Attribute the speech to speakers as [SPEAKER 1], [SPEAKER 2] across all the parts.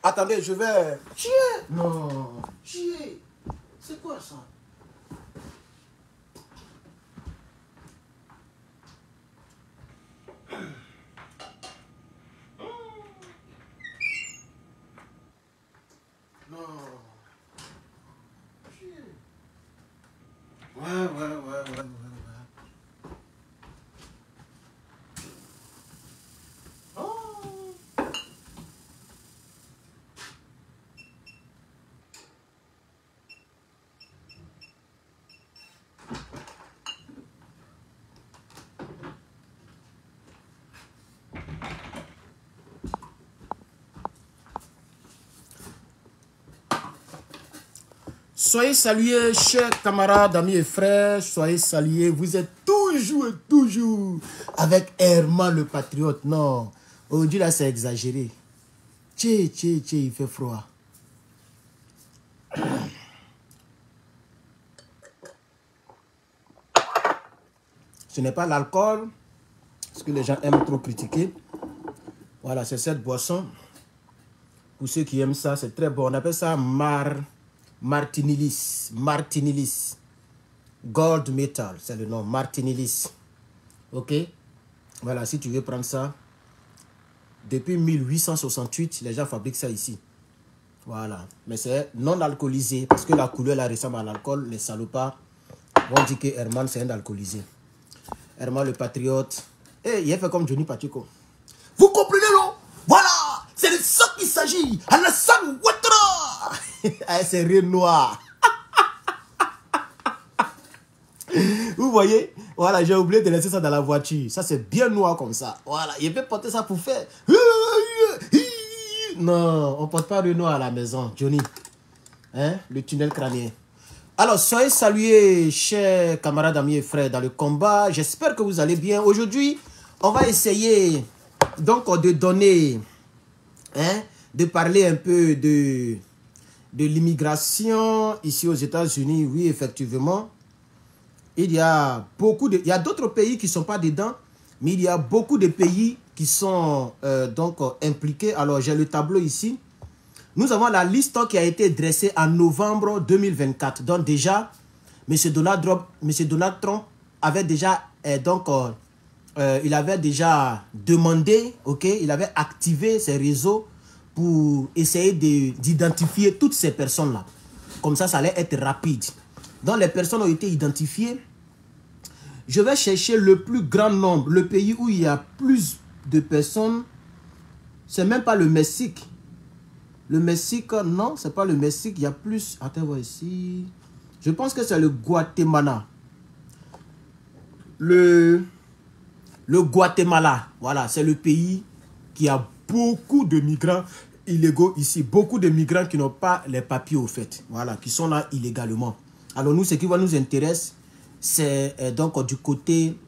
[SPEAKER 1] Attendez, je vais... Chier. Non. Chier. C'est quoi ça? Non. Chier. Ouais. Soyez salués, chers camarades, amis et frères. Soyez salués. Vous êtes toujours avec Herman le patriote. Non, aujourd'hui là, c'est exagéré. Il fait froid. Ce n'est pas l'alcool, parce que les gens aiment trop critiquer. Voilà, c'est cette boisson. Pour ceux qui aiment ça, c'est très bon. On appelle ça Martinilis. Gold Metal, c'est le nom. Martinilis. Ok? Voilà, si tu veux prendre ça. Depuis 1868, les gens fabriquent ça ici. Voilà. Mais c'est non alcoolisé. Parce que la couleur là ressemble à l'alcool. Les salopards vont dire que Herman, c'est un alcoolisé. Herman le patriote. Et il a fait comme Johnny Pacheco. Vous comprenez, non? Voilà! C'est de ça qu'il s'agit! Alassane Ouattara! C'est rien noir. Vous voyez? Voilà, j'ai oublié de laisser ça dans la voiture. Ça, c'est bien noir comme ça. Voilà, il peut porter ça pour faire. Non, on ne porte pas de noir à la maison, Johnny. Hein? Le tunnel crânien. Alors, soyez salués, chers camarades, amis et frères, dans le combat. J'espère que vous allez bien. Aujourd'hui, on va essayer donc de donner, hein, de parler un peu de l'immigration ici aux États-Unis. Oui, effectivement, il y a d'autres pays qui ne sont pas dedans, mais il y a beaucoup de pays qui sont donc impliqués. Alors, j'ai le tableau ici. Nous avons la liste qui a été dressée en novembre 2024. Donc déjà, M. Donald Trump avait déjà, il avait déjà demandé, ok, il avait activé ses réseaux pour essayer d'identifier toutes ces personnes-là. Comme ça allait être rapide. Donc les personnes ont été identifiées. Je vais chercher le plus grand nombre, le pays où il y a plus de personnes. C'est même pas le Mexique. Le Mexique, non, c'est pas le Mexique. Il y a plus. Attends, voir ici. Je pense que c'est le Guatemala. Le Guatemala, voilà, c'est le pays qui a beaucoup de migrants illégaux ici. Beaucoup de migrants qui n'ont pas les papiers au fait. Voilà, qui sont là illégalement. Alors nous, ce qui va nous intéresser, c'est donc du côté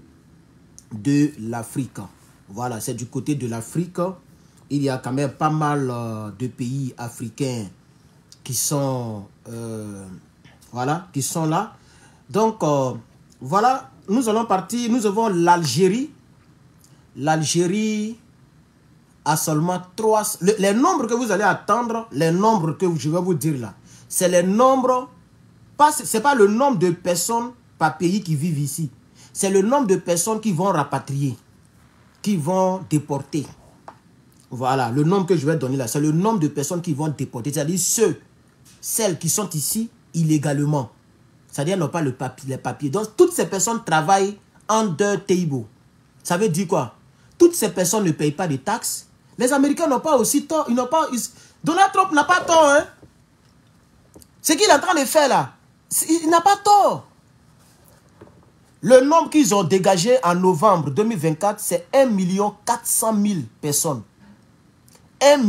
[SPEAKER 1] de l'Afrique. Voilà, c'est du côté de l'Afrique. Il y a quand même pas mal de pays africains qui sont, voilà, qui sont là. Donc, voilà, nous allons partir. Nous avons l'Algérie. L'Algérie a seulement 3... Les nombres que vous allez attendre, les nombres que je vais vous dire là, c'est les nombres... Ce n'est pas le nombre de personnes par pays qui vivent ici. C'est le nombre de personnes qui vont rapatrier, qui vont déporter. Voilà, le nombre que je vais donner là, c'est le nombre de personnes qui vont déporter. C'est-à-dire celles qui sont ici illégalement. C'est-à-dire n'ont pas les papiers. Donc, toutes ces personnes travaillent under table. Ça veut dire quoi? Toutes ces personnes ne payent pas de taxes. Les Américains n'ont pas aussi tort. Donald Trump n'a pas tort. Hein? Ce qu'il est en train de faire là, il n'a pas tort. Le nombre qu'ils ont dégagé en novembre 2024, c'est 1 400 000 personnes. 1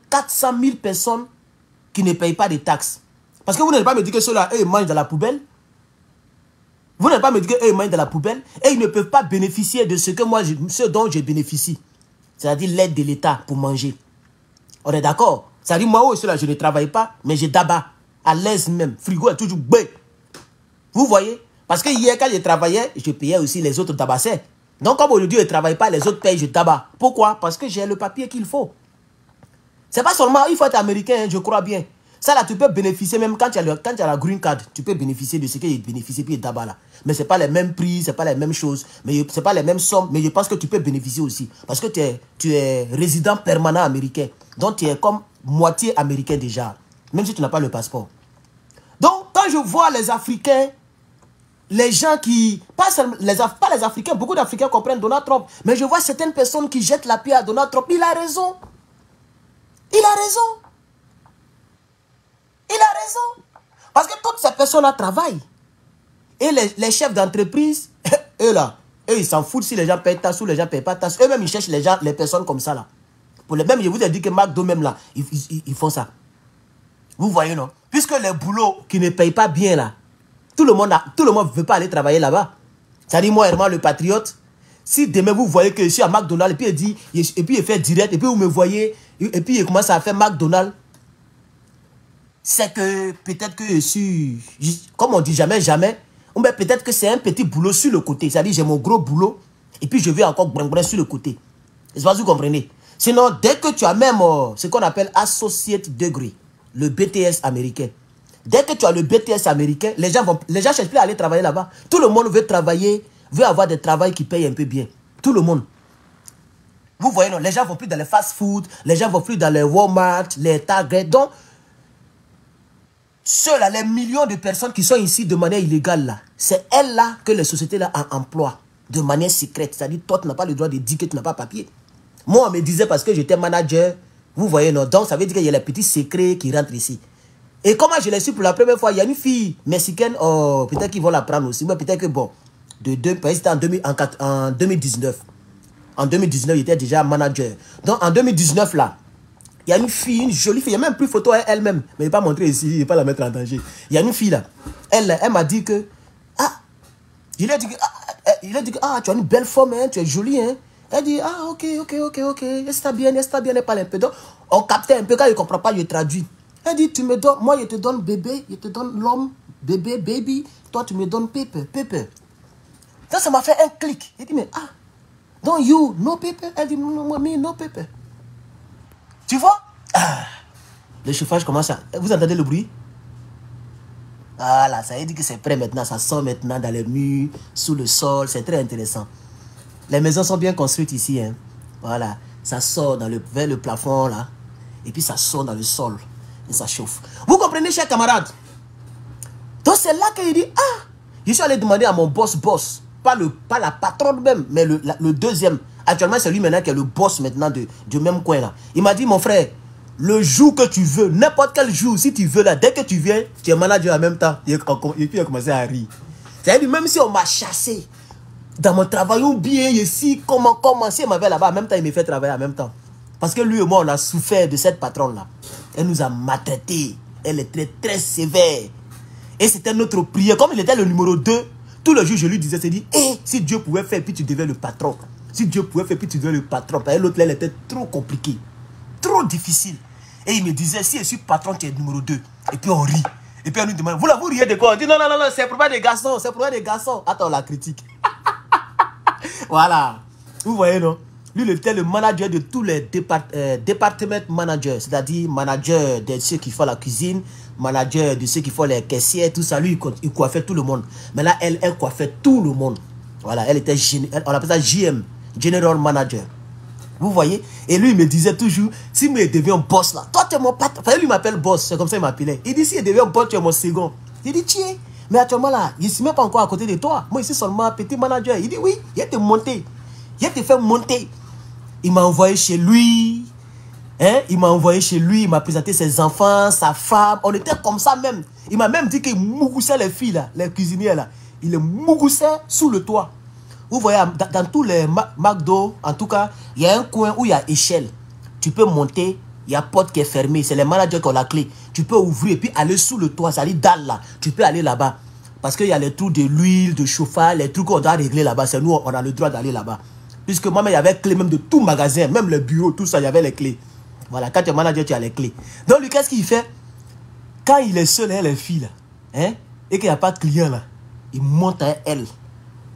[SPEAKER 1] 400 000 personnes qui ne payent pas de taxes. Parce que vous n'allez pas me dire que ceux-là, ils mangent dans la poubelle. Vous n'allez pas me dire qu'ils mangent dans la poubelle et ils ne peuvent pas bénéficier de ce dont je bénéficie. C'est-à-dire l'aide de l'État pour manger. On est d'accord? C'est-à-dire moi aussi, là, je ne travaille pas, mais je d'abord à l'aise même. Frigo est toujours bé. Vous voyez? Parce que hier, quand je travaillais, je payais aussi les autres tabassais. Donc, comme aujourd'hui, je ne travaille pas, les autres payent, je tabac. Pourquoi? Parce que j'ai le papier qu'il faut. C'est pas seulement, il faut être américain, hein, je crois bien. Ça là, tu peux bénéficier, même quand tu as la green card, tu peux bénéficier de ce qu'il bénéficie puis d'abord là. Mais c'est pas les mêmes prix, c'est pas les mêmes choses, mais c'est pas les mêmes sommes, mais je pense que tu peux bénéficier aussi. Parce que tu es résident permanent américain. Donc tu es comme moitié américain déjà, même si tu n'as pas le passeport. Donc quand je vois les Africains, les gens qui, pas les Africains, beaucoup d'Africains comprennent Donald Trump, mais je vois certaines personnes qui jettent la pierre à Donald Trump. Il a raison. Il a raison. Il a raison. Parce que toutes ces personnes-là travaillent. Et les chefs d'entreprise, eux là, eux ils s'en foutent si les gens payent tasse ou les gens ne payent pas tasse. Eux-mêmes ils cherchent les personnes comme ça là. Pour les mêmes, je vous ai dit que McDo même là, ils font ça. Vous voyez non? Puisque les boulots qui ne payent pas bien là, tout le monde ne veut pas aller travailler là-bas. C'est-à-dire moi, Herman le patriote, si demain vous voyez que je suis à McDonald's et puis il fait direct, et puis vous me voyez, et puis il commence à faire McDonald's, c'est que peut-être que je suis, comme on dit jamais, jamais, ou bien peut-être que c'est un petit boulot sur le côté. C'est-à-dire j'ai mon gros boulot, et puis je vais encore brin sur le côté. C'est pas vous comprenez? Sinon, dès que tu as même ce qu'on appelle Associate Degree, le BTS américain, dès que tu as le BTS américain, les gens cherchent plus à aller travailler là-bas. Tout le monde veut travailler, veut avoir des travails qui payent un peu bien. Tout le monde. Vous voyez, non, les gens ne vont plus dans les fast-food, les gens ne vont plus dans les Walmart, les Target. Donc, ceux-là, les millions de personnes qui sont ici de manière illégale, là, c'est elles-là que les sociétés-là emploient de manière secrète. C'est-à-dire, toi, tu n'as pas le droit de dire que tu n'as pas papier. Moi, on me disait parce que j'étais manager, vous voyez, non, donc ça veut dire qu'il y a les petits secrets qui rentrent ici. Et comment je l'ai su pour la première fois, il y a une fille mexicaine, oh, peut-être qu'ils vont la prendre aussi, mais peut-être que bon, c'était en 2019. En 2019, il était déjà manager. Donc en 2019, là, il y a une fille, une jolie fille, il n'y a même plus photo elle-même, mais je ne vais pas montrer ici, je ne vais pas la mettre en danger. Il y a une fille là, elle m'a dit que, il a dit que, tu as une belle forme, hein, tu es jolie, hein. Elle dit, ok, está bien, elle parle un peu. Donc, on captait un peu, quand il ne comprend pas, je traduis. Elle dit, tu me donnes, moi je te donne bébé, je te donne l'homme, bébé, baby, toi tu me donnes paper. Donc ça m'a fait un clic. Elle dit, mais donc you, no paper? Elle dit, non, me, no paper. Tu vois? Le chauffage commence à... Vous entendez le bruit? Voilà, ça veut dire que c'est prêt maintenant, ça sort maintenant dans les murs, sous le sol, c'est très intéressant. Les maisons sont bien construites ici, hein. Voilà, ça sort vers le plafond là, et puis ça sort dans le sol. Et ça chauffe. Vous comprenez, chers camarades? Donc c'est là qu'il dit, je suis allé demander à mon boss, pas la patronne même, mais le deuxième. Actuellement, c'est lui maintenant qui est le boss maintenant du même coin là. Il m'a dit, mon frère, le jour que tu veux, n'importe quel jour, si tu veux là, dès que tu viens, tu es manager en même temps. Et puis il a commencé à rire. C'est-à-dire, même si on m'a chassé dans mon travail, ou bien ici, comment si il m'avait là-bas, en même temps, il me fait travailler en même temps. Parce que lui et moi, on a souffert de cette patronne-là. Elle nous a maltraités. Elle est très, très sévère. Et c'était notre prière. Comme il était le numéro 2, tout le jour, je lui disais, c'est dit, si Dieu pouvait faire, puis tu deviens le patron. Si Dieu pouvait faire, puis tu deviens le patron. Parce que l'autre, elle était trop compliquée. Trop difficile. Et il me disait, si je suis patron, tu es numéro 2. Et puis on rit. Et puis on nous demande, vous riez de quoi? On dit, non, c'est pour des garçons. C'est pour des garçons. Attends, la critique. Voilà. Vous voyez, non? Lui, il était le manager de tous les départements managers, c'est-à-dire manager de ceux qui font la cuisine, manager de ceux qui font les caissières, tout ça. Lui, il coiffait tout le monde. Mais là, elle coiffait tout le monde. Voilà, elle était, on appelle ça JM, General Manager. Vous voyez? Et lui, il me disait toujours, si je deviens boss là, toi, tu es mon patron. Enfin, lui, il m'appelle boss, c'est comme ça qu'il m'appelait. Il dit, si je deviens boss, tu es mon second. Il dit, tiens, mais actuellement là, je ne suis même pas encore à côté de toi. Moi, ici seulement un petit manager. Il dit, oui, il a te monté. Il a te fait monter. Il m'a envoyé chez lui. Hein? Il m'a envoyé chez lui. Il m'a présenté ses enfants, sa femme. On était comme ça même. Il m'a même dit qu'il mougoussait les filles là, les cuisinières là. Il les mougoussait sous le toit. Vous voyez, dans tous les McDo, en tout cas, il y a un coin où il y a échelle. Tu peux monter, il y a porte qui est fermée. C'est les managers qui ont la clé. Tu peux ouvrir et puis aller sous le toit. Ça dit dalle là. Tu peux aller là-bas. Parce qu'il y a les trous de l'huile, de chauffage, les trucs qu'on doit régler là-bas. C'est nous, on a le droit d'aller là-bas. Puisque moi-même, il y avait les clés même de tout magasin, même le bureau, tout ça, il y avait les clés. Voilà, quand tu es manager, tu as les clés. Donc, lui, qu'est-ce qu'il fait? Quand il est seul, hein, les filles, là, hein, et qu'il n'y a pas de client, là, il monte à elle,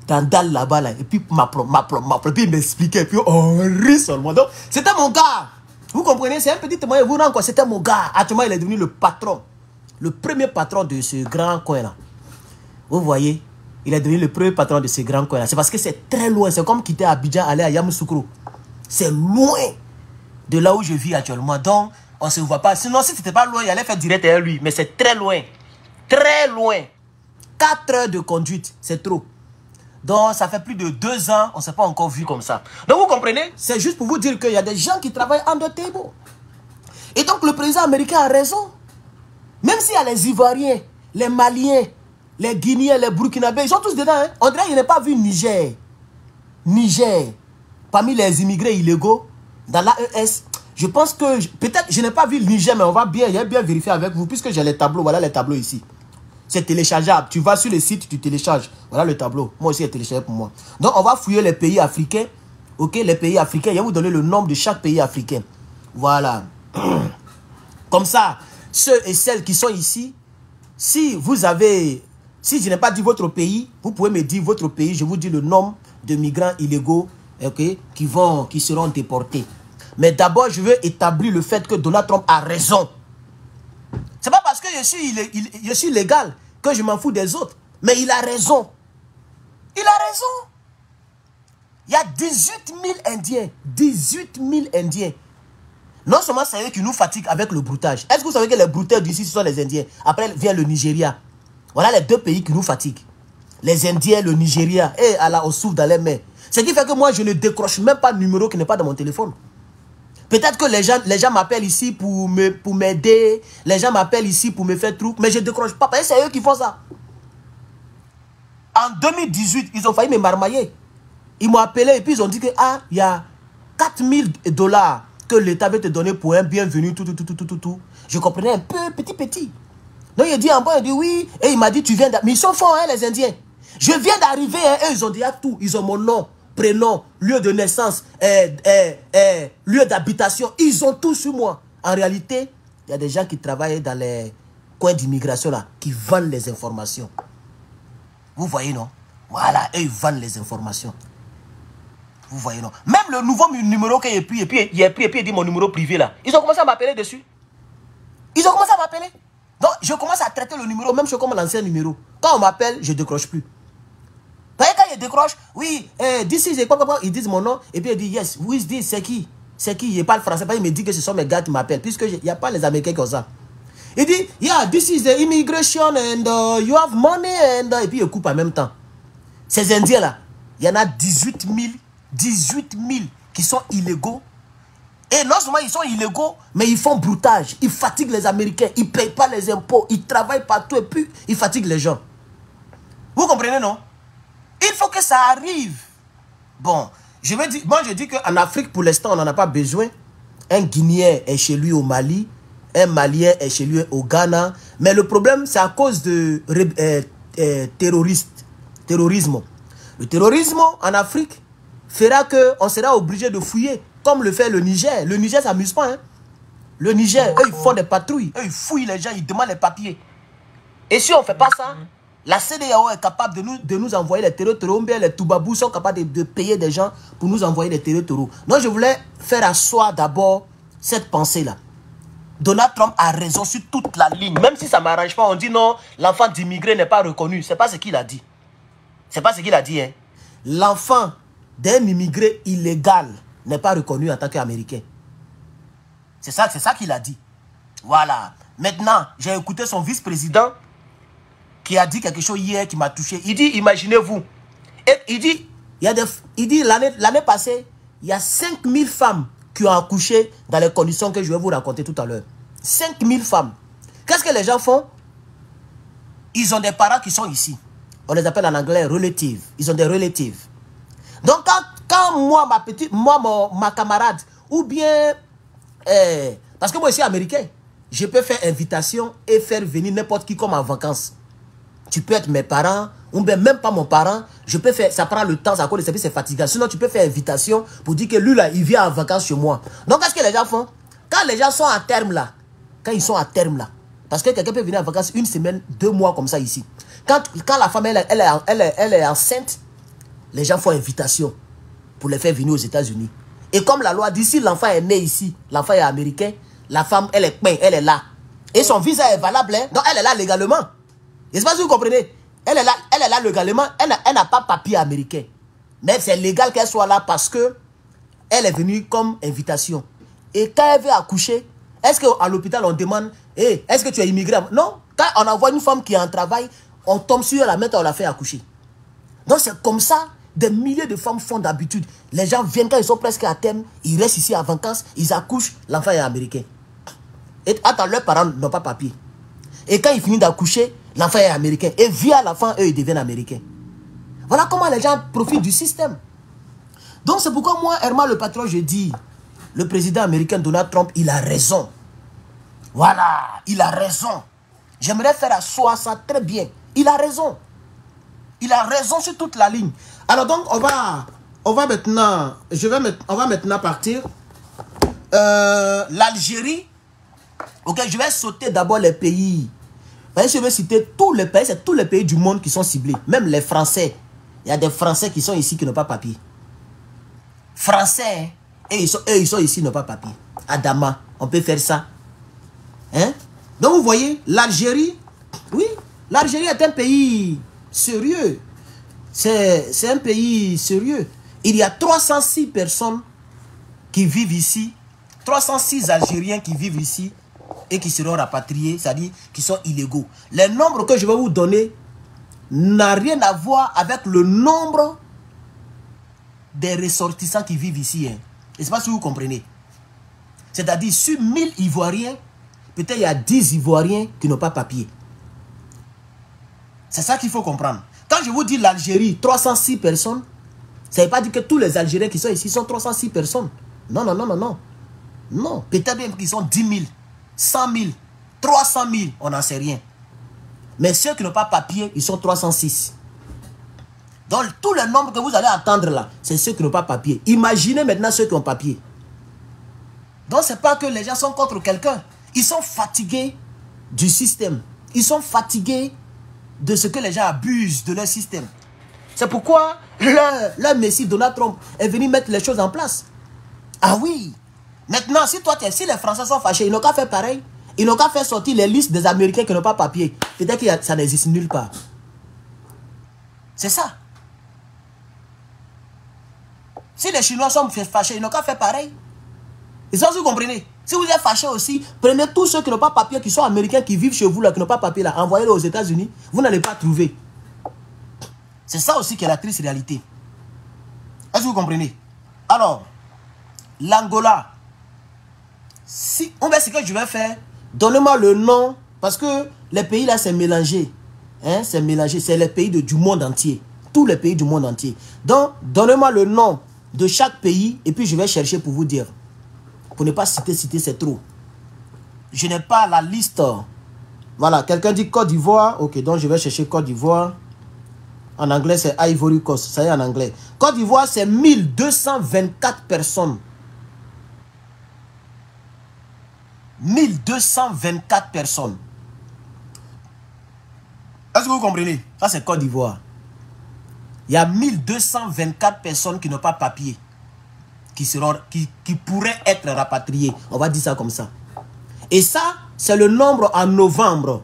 [SPEAKER 1] dans dalle là-bas, là, et puis m'apprend, puis il m'expliquait, puis on rit seulement. Donc, c'était mon gars. Vous comprenez? C'est un petit témoignage. Vous rendez compte, c'était mon gars. Actuellement, il est devenu le patron. Le premier patron de ce grand coin-là. Vous voyez? Il est devenu le premier patron de ce grand coin-là. C'est parce que c'est très loin. C'est comme quitter Abidjan, aller à Yamoussoukro. C'est loin de là où je vis actuellement. Donc, on ne se voit pas. Sinon, si c'était pas loin, il allait faire direct avec lui. Mais c'est très loin. Très loin. 4 heures de conduite, c'est trop. Donc, ça fait plus de 2 ans, on ne s'est pas encore vu comme ça. Donc, vous comprenez? C'est juste pour vous dire qu'il y a des gens qui travaillent en the table. Et donc, le président américain a raison. Même s'il y a les Ivoiriens, les Maliens, les Guinéens, les Burkinabés, ils sont tous dedans. Hein? On dirait qu'il n'a pas vu Niger. Niger, parmi les immigrés illégaux, dans l'AES, je pense que, peut-être, je n'ai pas vu le Niger, mais on va bien vérifier avec vous, puisque j'ai les tableaux. Voilà les tableaux ici. C'est téléchargeable. Tu vas sur le site, tu télécharges. Voilà le tableau. Moi aussi, il est téléchargé pour moi. Donc, on va fouiller les pays africains. Ok, les pays africains. Je vais vous donner le nombre de chaque pays africain. Voilà. Comme ça, ceux et celles qui sont ici, si vous avez... Si je n'ai pas dit votre pays, vous pouvez me dire votre pays. Je vous dis le nombre de migrants illégaux, okay, qui seront déportés. Mais d'abord, je veux établir le fait que Donald Trump a raison. C'est pas parce que je suis légal que je m'en fous des autres. Mais il a raison. Il a raison. Il y a 18 000 Indiens. 18 000 Indiens. Non seulement c'est eux qui nous fatiguent avec le broutage. Est-ce que vous savez que les brouteurs d'ici, ce sont les Indiens? Après vient le Nigeria. Voilà les 2 pays qui nous fatiguent. Les Indiens, le Nigeria. Et Allah, on souffle dans les mains. Ce qui fait que moi, je ne décroche même pas le numéro qui n'est pas dans mon téléphone. Peut-être que les gens m'appellent ici pour m'aider. Les gens m'appellent ici pour me faire truc. Mais je ne décroche pas. Parce que c'est eux qui font ça. En 2018, ils ont failli me marmailler. Ils m'ont appelé et puis ils ont dit que il y a 4 000 $ que l'État veut te donner pour un bienvenu. Tout. Je comprenais un peu petit. Donc il dit en bas, il dit oui. Et il m'a dit tu viens d'arriver. Mais ils sont forts, hein, les Indiens. Je viens d'arriver. Hein, et ils ont déjà tout. Ils ont mon nom, prénom, lieu de naissance, lieu d'habitation. Ils ont tout sur moi. En réalité, il y a des gens qui travaillent dans les coins d'immigration là, qui vendent les informations. Vous voyez, non? Voilà, eux, ils vendent les informations. Vous voyez, non? Même le nouveau numéro qu'il a pris, et puis il dit mon numéro privé là. Ils ont commencé à m'appeler dessus. Ils ont commencé à m'appeler. Donc, je commence à traiter le numéro, même comme l'ancien numéro. Quand on m'appelle, je ne décroche plus. Quand il décroche, oui, d'ici, ils disent mon nom, et puis il dit, yes, who is this? C'est qui? C'est qui? Il parle français, il me dit que ce sont mes gars qui m'appellent, puisqu'il n'y a pas les Américains comme ça. Il dit, yeah, this is the immigration, and you have money, and... Et puis il coupe en même temps. Ces Indiens-là, il y en a 18 000 qui sont illégaux. Et non seulement ils sont illégaux, mais ils font broutage. Ils fatiguent les Américains. Ils ne payent pas les impôts. Ils travaillent partout et puis ils fatiguent les gens. Vous comprenez, non? Il faut que ça arrive. Bon, moi je dis qu'en Afrique, pour l'instant, on n'en a pas besoin. Un Guinéen est chez lui au Mali. Un Malien est chez lui au Ghana. Mais le problème, c'est à cause de terrorisme. Le terrorisme en Afrique fera qu'on sera obligé de fouiller. Comme le fait le Niger. Le Niger, ça n'amuse pas. Hein? Le Niger, eux, ils font des patrouilles. Eux, ils fouillent les gens, ils demandent les papiers. Et si on ne fait pas ça, la CEDEAO est capable de nous envoyer les terreaux. Bien les Toubabous sont capables de payer des gens pour nous envoyer les terreaux. Donc, je voulais faire asseoir d'abord cette pensée-là. Donald Trump a raison sur toute la ligne. Même si ça ne m'arrange pas, on dit non, l'enfant d'immigré n'est pas reconnu. Ce n'est pas ce qu'il a dit. Ce n'est pas ce qu'il a dit. Hein. L'enfant d'un immigré illégal n'est pas reconnu en tant qu'Américain. C'est ça qu'il a dit. Voilà. Maintenant, j'ai écouté son vice-président qui a dit quelque chose hier qui m'a touché. Il dit, imaginez-vous. Il dit, l'année passée, il y a 5000 femmes qui ont accouché dans les conditions que je vais vous raconter tout à l'heure. 5000 femmes. Qu'est-ce que les gens font? Ils ont des parents qui sont ici. On les appelle en anglais relatives. Ils ont des relatives. Donc, quand moi, ma camarade, ou bien, parce que moi, je suis américain, je peux faire invitation et faire venir n'importe qui comme en vacances. Tu peux être mes parents, ou bien même pas mon parent, je peux faire, ça prend le temps, ça cause de c'est fatigant. Sinon, tu peux faire invitation pour dire que lui, là, il vient en vacances chez moi. Donc, qu'est-ce que les gens font? Quand les gens sont à terme, là, parce que quelqu'un peut venir en vacances 1 semaine, 2 mois comme ça ici. Quand la femme, elle est enceinte, les gens font invitation pour les faire venir aux États-Unis. Et comme la loi dit, si l'enfant est né ici, l'enfant est américain, la femme, elle est peinte, elle est là. Et son visa est valable, hein? Donc elle est là légalement. Je ne sais pas si vous comprenez. Elle est là légalement, elle n'a pas papier américain. Mais c'est légal qu'elle soit là parce que elle est venue comme invitation. Et quand elle veut accoucher, est-ce qu'à l'hôpital on demande, hey, est-ce que tu es immigré? Non. Quand on envoie une femme qui est en travail, on tombe sur la maître, on la fait accoucher. Donc c'est comme ça, des milliers de femmes font d'habitude. Les gens viennent quand ils sont presque à terme, ils restent ici en vacances, ils accouchent, l'enfant est américain. Et attends, leurs parents n'ont pas papier. Et quand ils finissent d'accoucher, l'enfant est américain. Et via l'enfant, eux, ils deviennent américains. Voilà comment les gens profitent du système. Donc c'est pourquoi moi, Herman le patron, je dis, le président américain Donald Trump, il a raison. Voilà, il a raison. J'aimerais faire asseoir ça très bien. Il a raison. Il a raison sur toute la ligne. Alors donc, on va maintenant, on va maintenant partir. L'Algérie. Ok, je vais sauter d'abord les pays. Je vais citer tous les pays, c'est tous les pays du monde qui sont ciblés. Même les Français. Il y a des Français qui sont ici qui n'ont pas papier. Français, et ils sont ici, ils n'ont pas papier. Adama, on peut faire ça. Hein? Donc vous voyez, l'Algérie, oui, l'Algérie est un pays sérieux. C'est un pays sérieux. Il y a 306 personnes qui vivent ici. 306 Algériens qui vivent ici et qui seront rapatriés, c'est-à-dire qui sont illégaux. Les nombres que je vais vous donner n'a rien à voir avec le nombre des ressortissants qui vivent ici. Hein. Je ne sais pas si vous comprenez. C'est-à-dire, sur 1000 Ivoiriens, peut-être il y a 10 Ivoiriens qui n'ont pas papier. C'est ça qu'il faut comprendre. Quand je vous dis l'Algérie, 306 personnes, ça ne veut pas dire que tous les Algériens qui sont ici sont 306 personnes. Non, non, non, non, non. Non, peut-être même qu'ils sont 10 000, 100 000, 300 000, on n'en sait rien. Mais ceux qui n'ont pas papier, ils sont 306. Donc, tous les nombres que vous allez entendre là, c'est ceux qui n'ont pas papier. Imaginez maintenant ceux qui ont papier. Donc, ce n'est pas que les gens sont contre quelqu'un. Ils sont fatigués du système. Ils sont fatigués de ce que les gens abusent de leur système. C'est pourquoi leur messie Donald Trump est venu mettre les choses en place. Ah oui. Maintenant, si les Français sont fâchés, ils n'ont qu'à faire pareil. Ils n'ont qu'à faire sortir les listes des Américains qui n'ont pas papier. Peut-être que ça n'existe nulle part. C'est ça. Si les Chinois sont fâchés, ils n'ont qu'à faire pareil. Et ça, vous comprenez? Si vous êtes fâché aussi, prenez tous ceux qui n'ont pas papier, qui sont américains, qui vivent chez vous, là, qui n'ont pas papier, là, envoyez-les aux États-Unis. Vous n'allez pas trouver. C'est ça aussi qui est la triste réalité. Est-ce que vous comprenez? Alors, l'Angola. Si on va ce que je vais faire, donnez-moi le nom, parce que les pays là, c'est mélangé. Hein, c'est mélangé, c'est les pays du monde entier. Tous les pays du monde entier. Donc, donnez-moi le nom de chaque pays, et puis je vais chercher pour vous dire. Pour ne pas citer, c'est trop. Je n'ai pas la liste. Voilà, quelqu'un dit Côte d'Ivoire. Ok, donc je vais chercher Côte d'Ivoire. En anglais, c'est Ivory Coast. Ça y est, en anglais. Côte d'Ivoire, c'est 1224 personnes. 1224 personnes. Est-ce que vous comprenez? Ça, c'est Côte d'Ivoire. Il y a 1224 personnes qui n'ont pas papier. Qui pourraient être rapatriés. On va dire ça comme ça. Et ça, c'est le nombre en novembre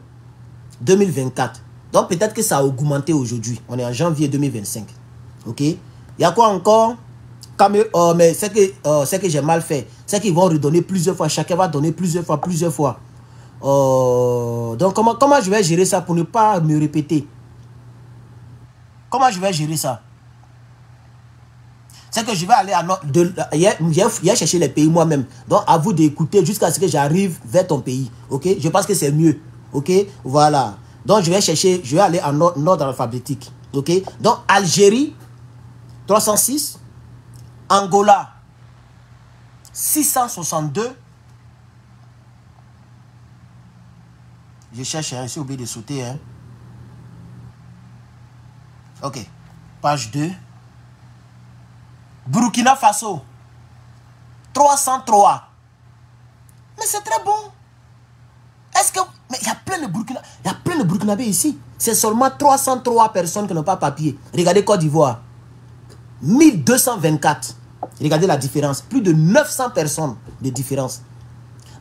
[SPEAKER 1] 2024. Donc peut-être que ça a augmenté aujourd'hui. On est en janvier 2025. Ok? Il y a quoi encore? Mais c'est que j'ai mal fait. C'est qu'ils vont redonner plusieurs fois. Chacun va donner plusieurs fois. Donc comment je vais gérer ça pour ne pas me répéter? Comment je vais gérer ça? C'est que je vais aller à j'ai cherché les pays moi-même. Donc, à vous d'écouter jusqu'à ce que j'arrive vers ton pays. Ok? Je pense que c'est mieux. Ok? Voilà. Donc, je vais aller en ordre alphabétique. Ok? Donc, Algérie, 306. Angola, 662. Je cherche, hein, j'ai oublié de sauter. Hein. Ok. Page 2. Burkina Faso, 303. Mais c'est très bon. Est-ce que... Mais il y a plein de Burkinabés ici. C'est seulement 303 personnes qui n'ont pas papier. Regardez Côte d'Ivoire. 1224. Regardez la différence. Plus de 900 personnes de différence.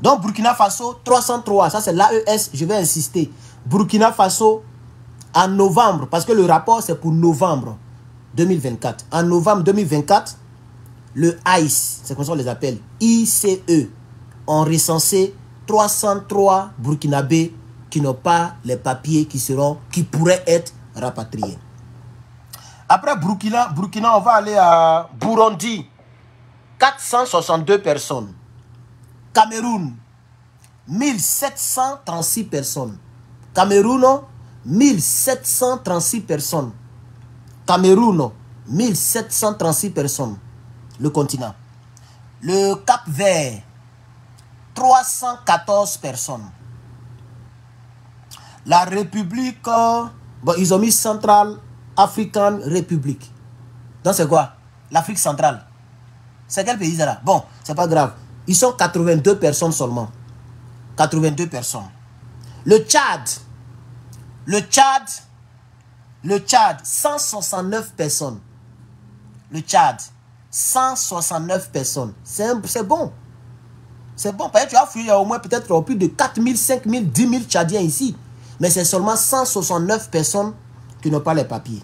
[SPEAKER 1] Donc, Burkina Faso, 303. Ça, c'est l'AES. Je vais insister. Burkina Faso, en novembre, parce que le rapport, c'est pour novembre 2024. En novembre 2024, le ICE, c'est comme ça qu'on les appelle, ICE, ont recensé 303 Burkinabés qui n'ont pas les papiers qui pourraient être rapatriés. Après Burkina, on va aller à Burundi. 462 personnes. Cameroun, 1736 personnes. Cameroun, 1736 personnes. Cameroun, 1736 personnes. Le continent. Le Cap-Vert, 314 personnes. La République, bon, ils ont mis Central African Republic. Donc c'est quoi? L'Afrique centrale. C'est quel pays là? Bon, c'est pas grave. Ils sont 82 personnes seulement. 82 personnes. Le Tchad, 169 personnes. Le Tchad, 169 personnes. C'est bon. C'est bon. Parce que tu as fui, il y a au moins peut-être plus de 4 000, 5 000, 10 000 Tchadiens ici. Mais c'est seulement 169 personnes qui n'ont pas les papiers.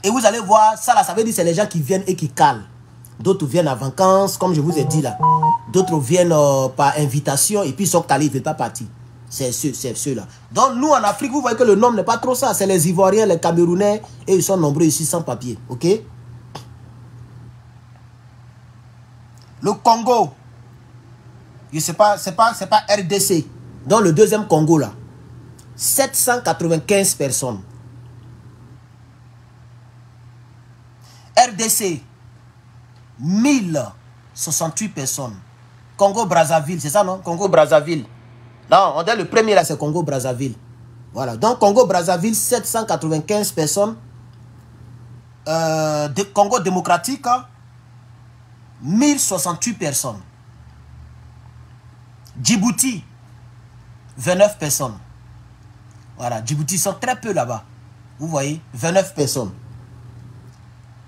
[SPEAKER 1] Et vous allez voir, ça là, ça veut dire que c'est les gens qui viennent et qui calent. D'autres viennent en vacances, comme je vous ai dit là. D'autres viennent par invitation et puis ils sont calés, ils ne veulent pas partir. C'est ceux-là. Donc nous en Afrique, vous voyez que le nombre n'est pas trop ça. C'est les Ivoiriens, les Camerounais et ils sont nombreux ici sans papier. Ok? Le Congo. C'est pas RDC. Dans le deuxième Congo là. 795 personnes. RDC. 1068 personnes. Congo-Brazzaville, c'est ça non? Congo-Brazzaville. Non, on dit le premier là, c'est Congo-Brazzaville. Voilà. Donc Congo-Brazzaville, 795 personnes. Congo démocratique, 1068 personnes. Djibouti, 29 personnes. Voilà, Djibouti, ils sont très peu là-bas. Vous voyez, 29 personnes.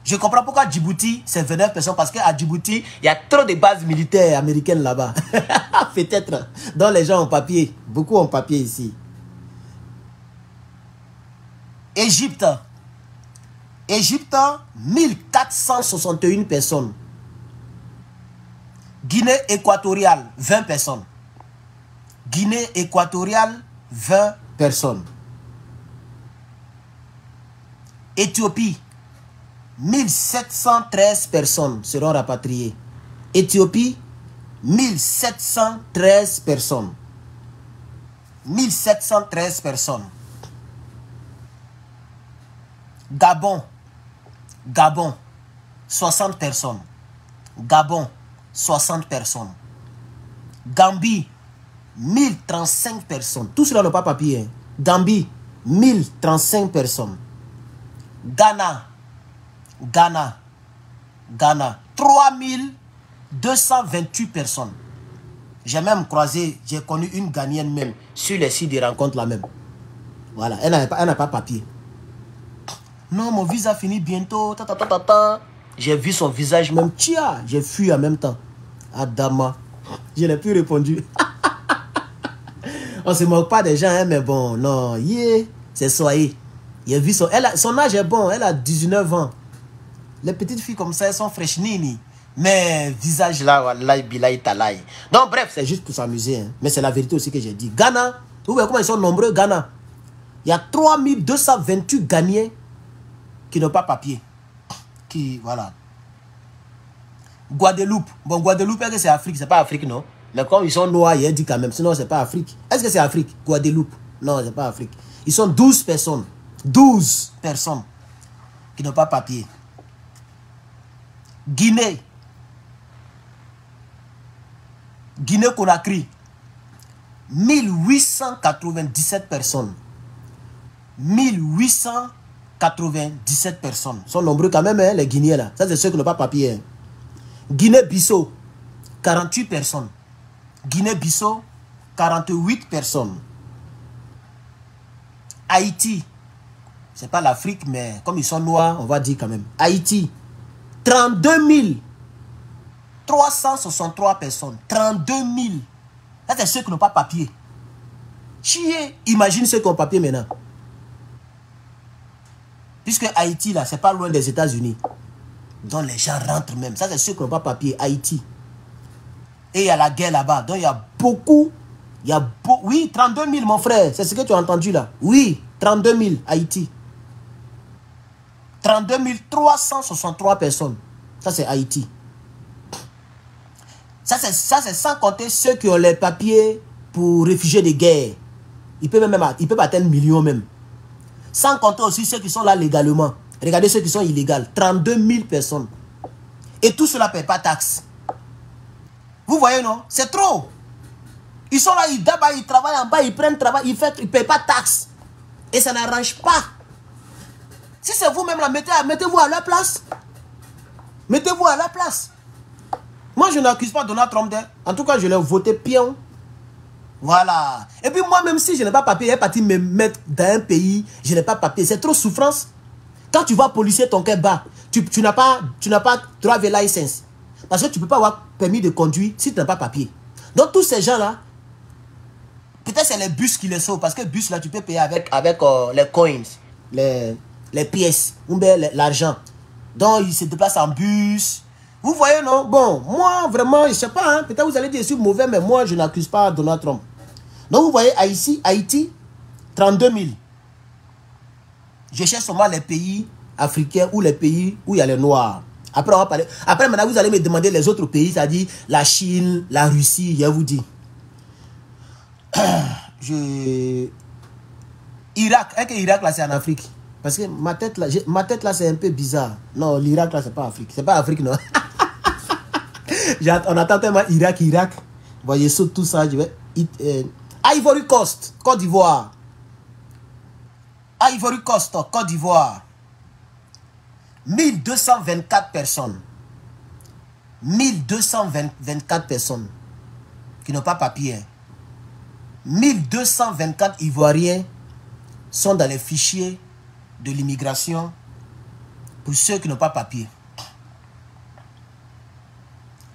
[SPEAKER 1] Je comprends pourquoi Djibouti, c'est 29 personnes. Parce qu'à Djibouti, il y a trop de bases militaires américaines là-bas. Peut-être. Dont les gens ont papier. Beaucoup ont papier ici. Égypte. Égypte, 1461 personnes. Guinée équatoriale, 20 personnes. Guinée équatoriale, 20 personnes. Éthiopie, 1713 personnes seront rapatriées. Éthiopie, 1713 personnes. 1713 personnes. Gabon, 60 personnes. Gabon, 60 personnes. Gambie, 1035 personnes. Tous ceux-là n'ont pas papier. Hein. Gambie, 1035 personnes. Ghana, 3228 personnes. J'ai même croisé, j'ai connu une Ghanéenne même, sur les sites de rencontres là même. Voilà, elle n'a pas papier. Non, mon visa finit bientôt. J'ai vu son visage même. Tia, j'ai fui en même temps. Adama, je n'ai plus répondu. On ne se moque pas des gens, hein, mais bon, non, yeah, c'est soyez. J'ai vu son âge est bon, elle a 19 ans. Les petites filles comme ça, elles sont fraîches nini. Mais visage là, wallahi, bilahi, talahi. Donc bref, c'est juste pour s'amuser. Hein. Mais c'est la vérité aussi que j'ai dit. Ghana, vous voyez comment ils sont nombreux, Ghana. Il y a 3228 Ghanéens qui n'ont pas papier. Qui, voilà. Guadeloupe. Bon, Guadeloupe, est-ce que c'est Afrique? C'est pas Afrique, non? Mais comme ils sont noirs, il a dit quand même. Sinon, c'est pas Afrique. Est-ce que c'est Afrique? Guadeloupe. Non, c'est pas Afrique. Ils sont 12 personnes. 12 personnes qui n'ont pas papier. Guinée. Guinée-Conakry. 1897 personnes. 1897 personnes. Ils sont nombreux quand même, hein, les Guinéens là. Ça, c'est ceux qui n'ont pas papier. Hein. Guinée-Bissau. 48 personnes. Guinée-Bissau. 48 personnes. Haïti. C'est pas l'Afrique, mais comme ils sont noirs, on va dire quand même. Haïti. 32 363 personnes. 32 000. Ça, c'est ceux qui n'ont pas papier. Chier. Imagine ceux qui ont papier maintenant. Puisque Haïti, là, c'est pas loin des États-Unis. Donc, les gens rentrent même. Ça, c'est ceux qui n'ont pas papier. Haïti. Et il y a la guerre là-bas. Donc, il y a beaucoup. Oui, 32 000, mon frère. C'est ce que tu as entendu là. Oui, 32 000, Haïti. 32 363 personnes. Ça, c'est Haïti. Ça, c'est sans compter ceux qui ont les papiers pour réfugiés de guerre. Ils peuvent atteindre millions même. Sans compter aussi ceux qui sont là légalement. Regardez ceux qui sont illégaux. 32 000 personnes. Et tout cela ne paye pas taxe. Vous voyez, non? C'est trop. Ils sont là, ils travaillent en bas, ils prennent travail, ils ne payent pas taxe. Et ça n'arrange pas. Si c'est vous-même là, mettez-vous à leur place. Mettez-vous à leur place. Moi, je n'accuse pas Donald Trump. En tout cas, je l'ai voté pion. Voilà. Et puis moi, même si je n'ai pas papier, il est parti me mettre dans un pays, je n'ai pas papier. C'est trop souffrance. Quand tu vas policier ton cœur bas, tu n'as pas driver license. Parce que tu ne peux pas avoir permis de conduire si tu n'as pas papier. Donc tous ces gens-là, peut-être c'est les bus qui les sauvent. Parce que les bus là, tu peux payer avec les coins, les pièces, ou bien l'argent. Donc ils se déplacent en bus. Vous voyez, non? Bon, moi, vraiment, je ne sais pas. Hein, peut-être vous allez dire que je suis mauvais, mais moi, je n'accuse pas Donald Trump. Donc, vous voyez, Haïti, 32 000. Je cherche seulement les pays africains ou les pays où il y a les Noirs. Après, on va parler. Après, maintenant, vous allez me demander les autres pays, c'est-à-dire la Chine, la Russie, je vous dis. Irak, est-ce que l'Irak, là, c'est en Afrique? Parce que ma tête, là, c'est un peu bizarre. Non, l'Irak, là, c'est pas Afrique. C'est pas Afrique, non. On attend tellement Irak. Vous voyez, saute tout ça. Ivory Coast, Côte d'Ivoire. Ivory Coast, Côte d'Ivoire. 1224 personnes. 1224 personnes qui n'ont pas papier. 1224 Ivoiriens sont dans les fichiers de l'immigration pour ceux qui n'ont pas papier.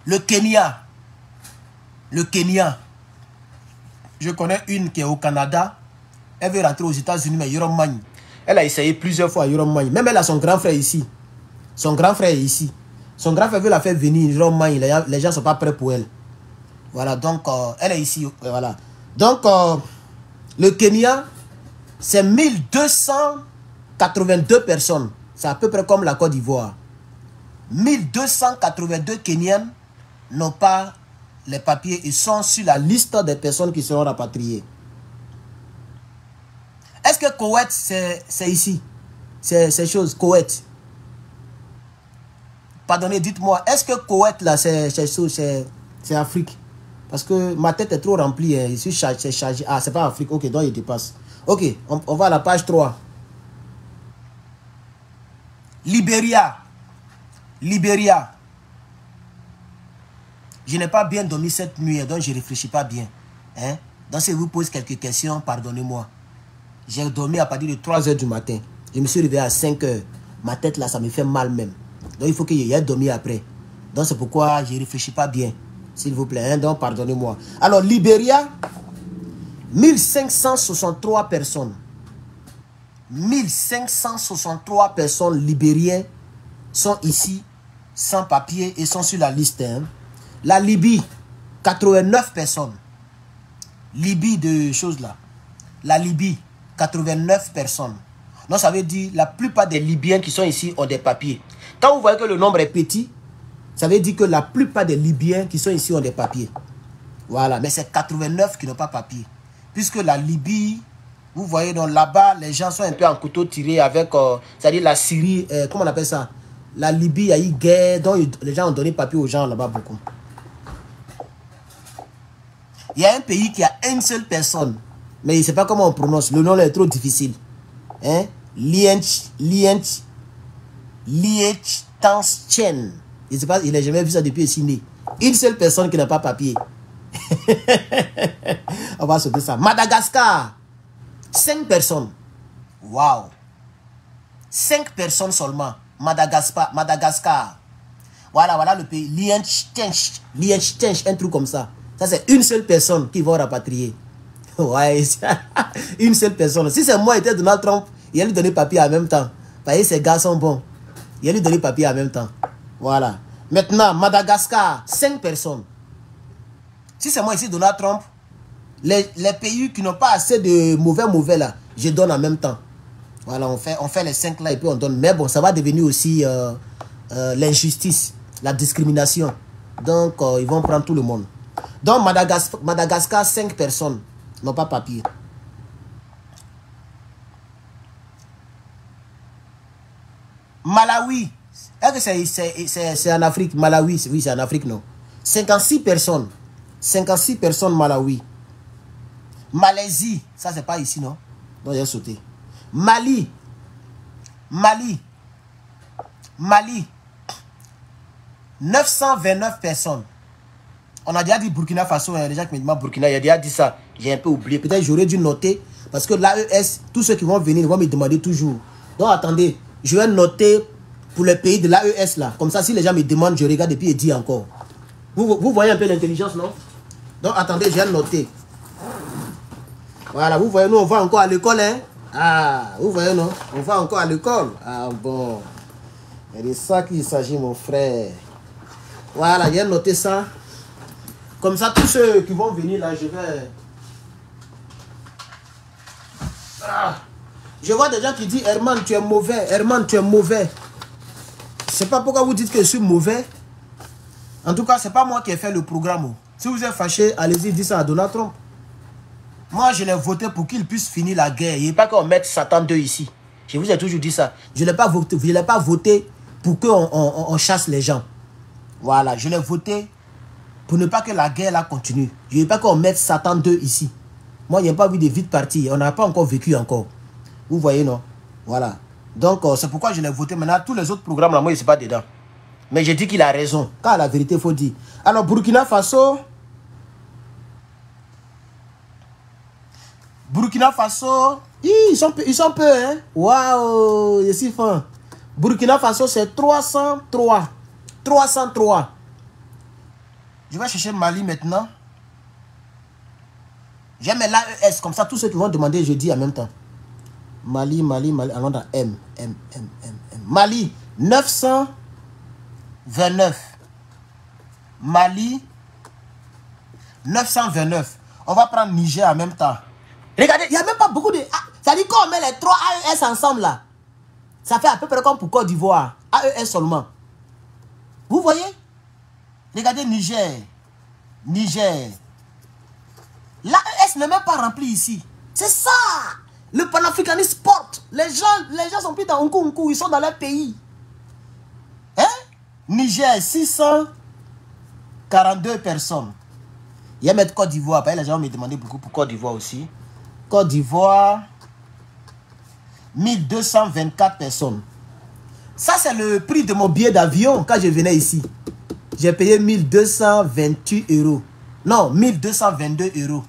[SPEAKER 1] Le Kenya, je connais une qui est au Canada, elle veut rentrer aux États-Unis, mais Yoromani. Elle a essayé plusieurs fois Yoromani. Même elle a son grand frère ici. Son grand frère est ici. Son grand frère veut la faire venir Yoromani. Les gens ne sont pas prêts pour elle. Voilà, donc elle est ici. Voilà. Donc, le Kenya, c'est 1282 personnes. C'est à peu près comme la Côte d'Ivoire. 1282 Kenyans n'ont pas les papiers et sont sur la liste des personnes qui seront rapatriées. Est-ce que Koweït, c'est ici? C'est chose, Koweït. Pardonnez, dites-moi, est-ce que Koweït, là, c'est Afrique? Parce que ma tête est trop remplie, hein. Ici, c'est chargé. Ah, c'est pas Afrique. Ok, donc il dépasse. Ok, on va à la page 3. Libéria. Je n'ai pas bien dormi cette nuit, donc je ne réfléchis pas bien. Hein? Donc si je vous pose quelques questions, pardonnez-moi. J'ai dormi à partir de 3 h du matin. Je me suis réveillé à 5 h. Ma tête là, ça me fait mal même. Donc il faut que j'aille dormir après. Donc c'est pourquoi je ne réfléchis pas bien. S'il vous plaît, hein? Donc pardonnez-moi. Alors Libéria, 1563 personnes. 1563 personnes libériennes sont ici sans papier et sont sur la liste. Hein? La Libye, 89 personnes. Libye de choses là. La Libye, 89 personnes. Donc ça veut dire la plupart des Libyens qui sont ici ont des papiers. Quand vous voyez que le nombre est petit, ça veut dire que la plupart des Libyens qui sont ici ont des papiers. Voilà, mais c'est 89 qui n'ont pas papier. Puisque la Libye, vous voyez, donc là-bas, les gens sont un peu en couteau tiré avec, c'est-à-dire la Syrie, comment on appelle ça? La Libye, il y a eu guerre, donc les gens ont donné papier aux gens là-bas beaucoup. Il y a un pays qui a une seule personne, mais je ne sais pas comment on prononce, le nom là est trop difficile. Hein? Liechtenstein. Je ne sais pas, il n'a jamais vu ça depuis ici né. Une seule personne qui n'a pas papier. On va sauter ça. Madagascar. 5 personnes. Waouh. 5 personnes seulement. Madagascar. Voilà, voilà le pays. Liechtenstein, un truc comme ça. Ça, c'est une seule personne qui va rapatrier. Ouais, une seule personne. Si c'est moi qui étais Donald Trump, il allait lui donner papier en même temps. Parce que ces gars sont bons. Il allait lui donner papier en même temps. Voilà. Maintenant, Madagascar, 5 personnes. Si c'est moi ici, Donald Trump, les pays qui n'ont pas assez de mauvais là, je donne en même temps. Voilà, on fait les 5 là et puis on donne. Mais bon, ça va devenir aussi l'injustice, la discrimination. Donc, ils vont prendre tout le monde. Donc, Madagascar 5 personnes n'ont pas papier. Malawi, est-ce que c'est en Afrique? Malawi, oui, c'est en Afrique, non. 56 personnes. 56 personnes Malawi. Malaisie, ça c'est pas ici, non? Donc j'ai sauté. Mali. 929 personnes. On a déjà dit Burkina Faso, il y a des gens qui me demandent Burkina, il a déjà dit ça. J'ai un peu oublié. Peut-être j'aurais dû noter. Parce que l'AES, tous ceux qui vont venir, ils vont me demander toujours. Donc attendez, je vais noter pour les pays de l'AES là. Comme ça, si les gens me demandent, je regarde et puis je dis encore. Vous voyez un peu l'intelligence, non? Donc attendez, je vais noter. Voilà, vous voyez, nous on va encore à l'école, hein? Ah, vous voyez, non? On va encore à l'école. Ah bon. C'est de ça qu'il s'agit, mon frère. Voilà, j'ai noté ça. Comme ça, tous ceux qui vont venir là, je vais... Ah. Je vois des gens qui disent, Herman, tu es mauvais. Herman, tu es mauvais. Je ne sais pas pourquoi vous dites que je suis mauvais. En tout cas, ce n'est pas moi qui ai fait le programme. Si vous êtes fâché, allez-y, dites ça à Donald Trump. Moi, je l'ai voté pour qu'il puisse finir la guerre. Il n'y a pas qu'on mette Satan 2 ici. Je vous ai toujours dit ça. Je ne l'ai pas voté pour qu'on chasse les gens. Voilà, je l'ai voté pour ne pas que la guerre là continue. Je ne veux pas qu'on mette Satan 2 ici. Moi, il n'y a pas vu de vite parti. On n'a pas encore vécu encore. Vous voyez, non? Voilà. Donc, c'est pourquoi je l'ai voté. Maintenant, tous les autres programmes, là, moi, je ne suis pas dedans. Mais j'ai dit qu'il a raison. Car la vérité, il faut dire. Alors, Burkina Faso... Burkina Faso, ils sont peu, hein. Waouh, je suis fan. Burkina Faso, c'est 303. 303. Je vais chercher Mali maintenant. Je mets l'AES, comme ça, tous ceux qui vont demander, je dis en même temps. Mali. Allons dans M. Mali, 929. Mali, 929. On va prendre Niger en même temps. Regardez, il n'y a même pas beaucoup de... Ah, ça dit qu'on met les 3 AES ensemble là. Ça fait à peu près comme pour Côte d'Ivoire. AES seulement. Vous voyez? Regardez Niger. L'AES n'est même pas rempli ici. C'est ça. Le panafricanisme porte. Les gens sont pris dans un coup. Ils sont dans leur pays. Hein? Niger, 642 personnes. Il y a mettre Côte d'Ivoire. Les gens me demandaient beaucoup pour Côte d'Ivoire aussi. Côte d'Ivoire, 1224 personnes. Ça, c'est le prix de mon billet d'avion quand je venais ici. J'ai payé 1228 €. Non, 1222 €.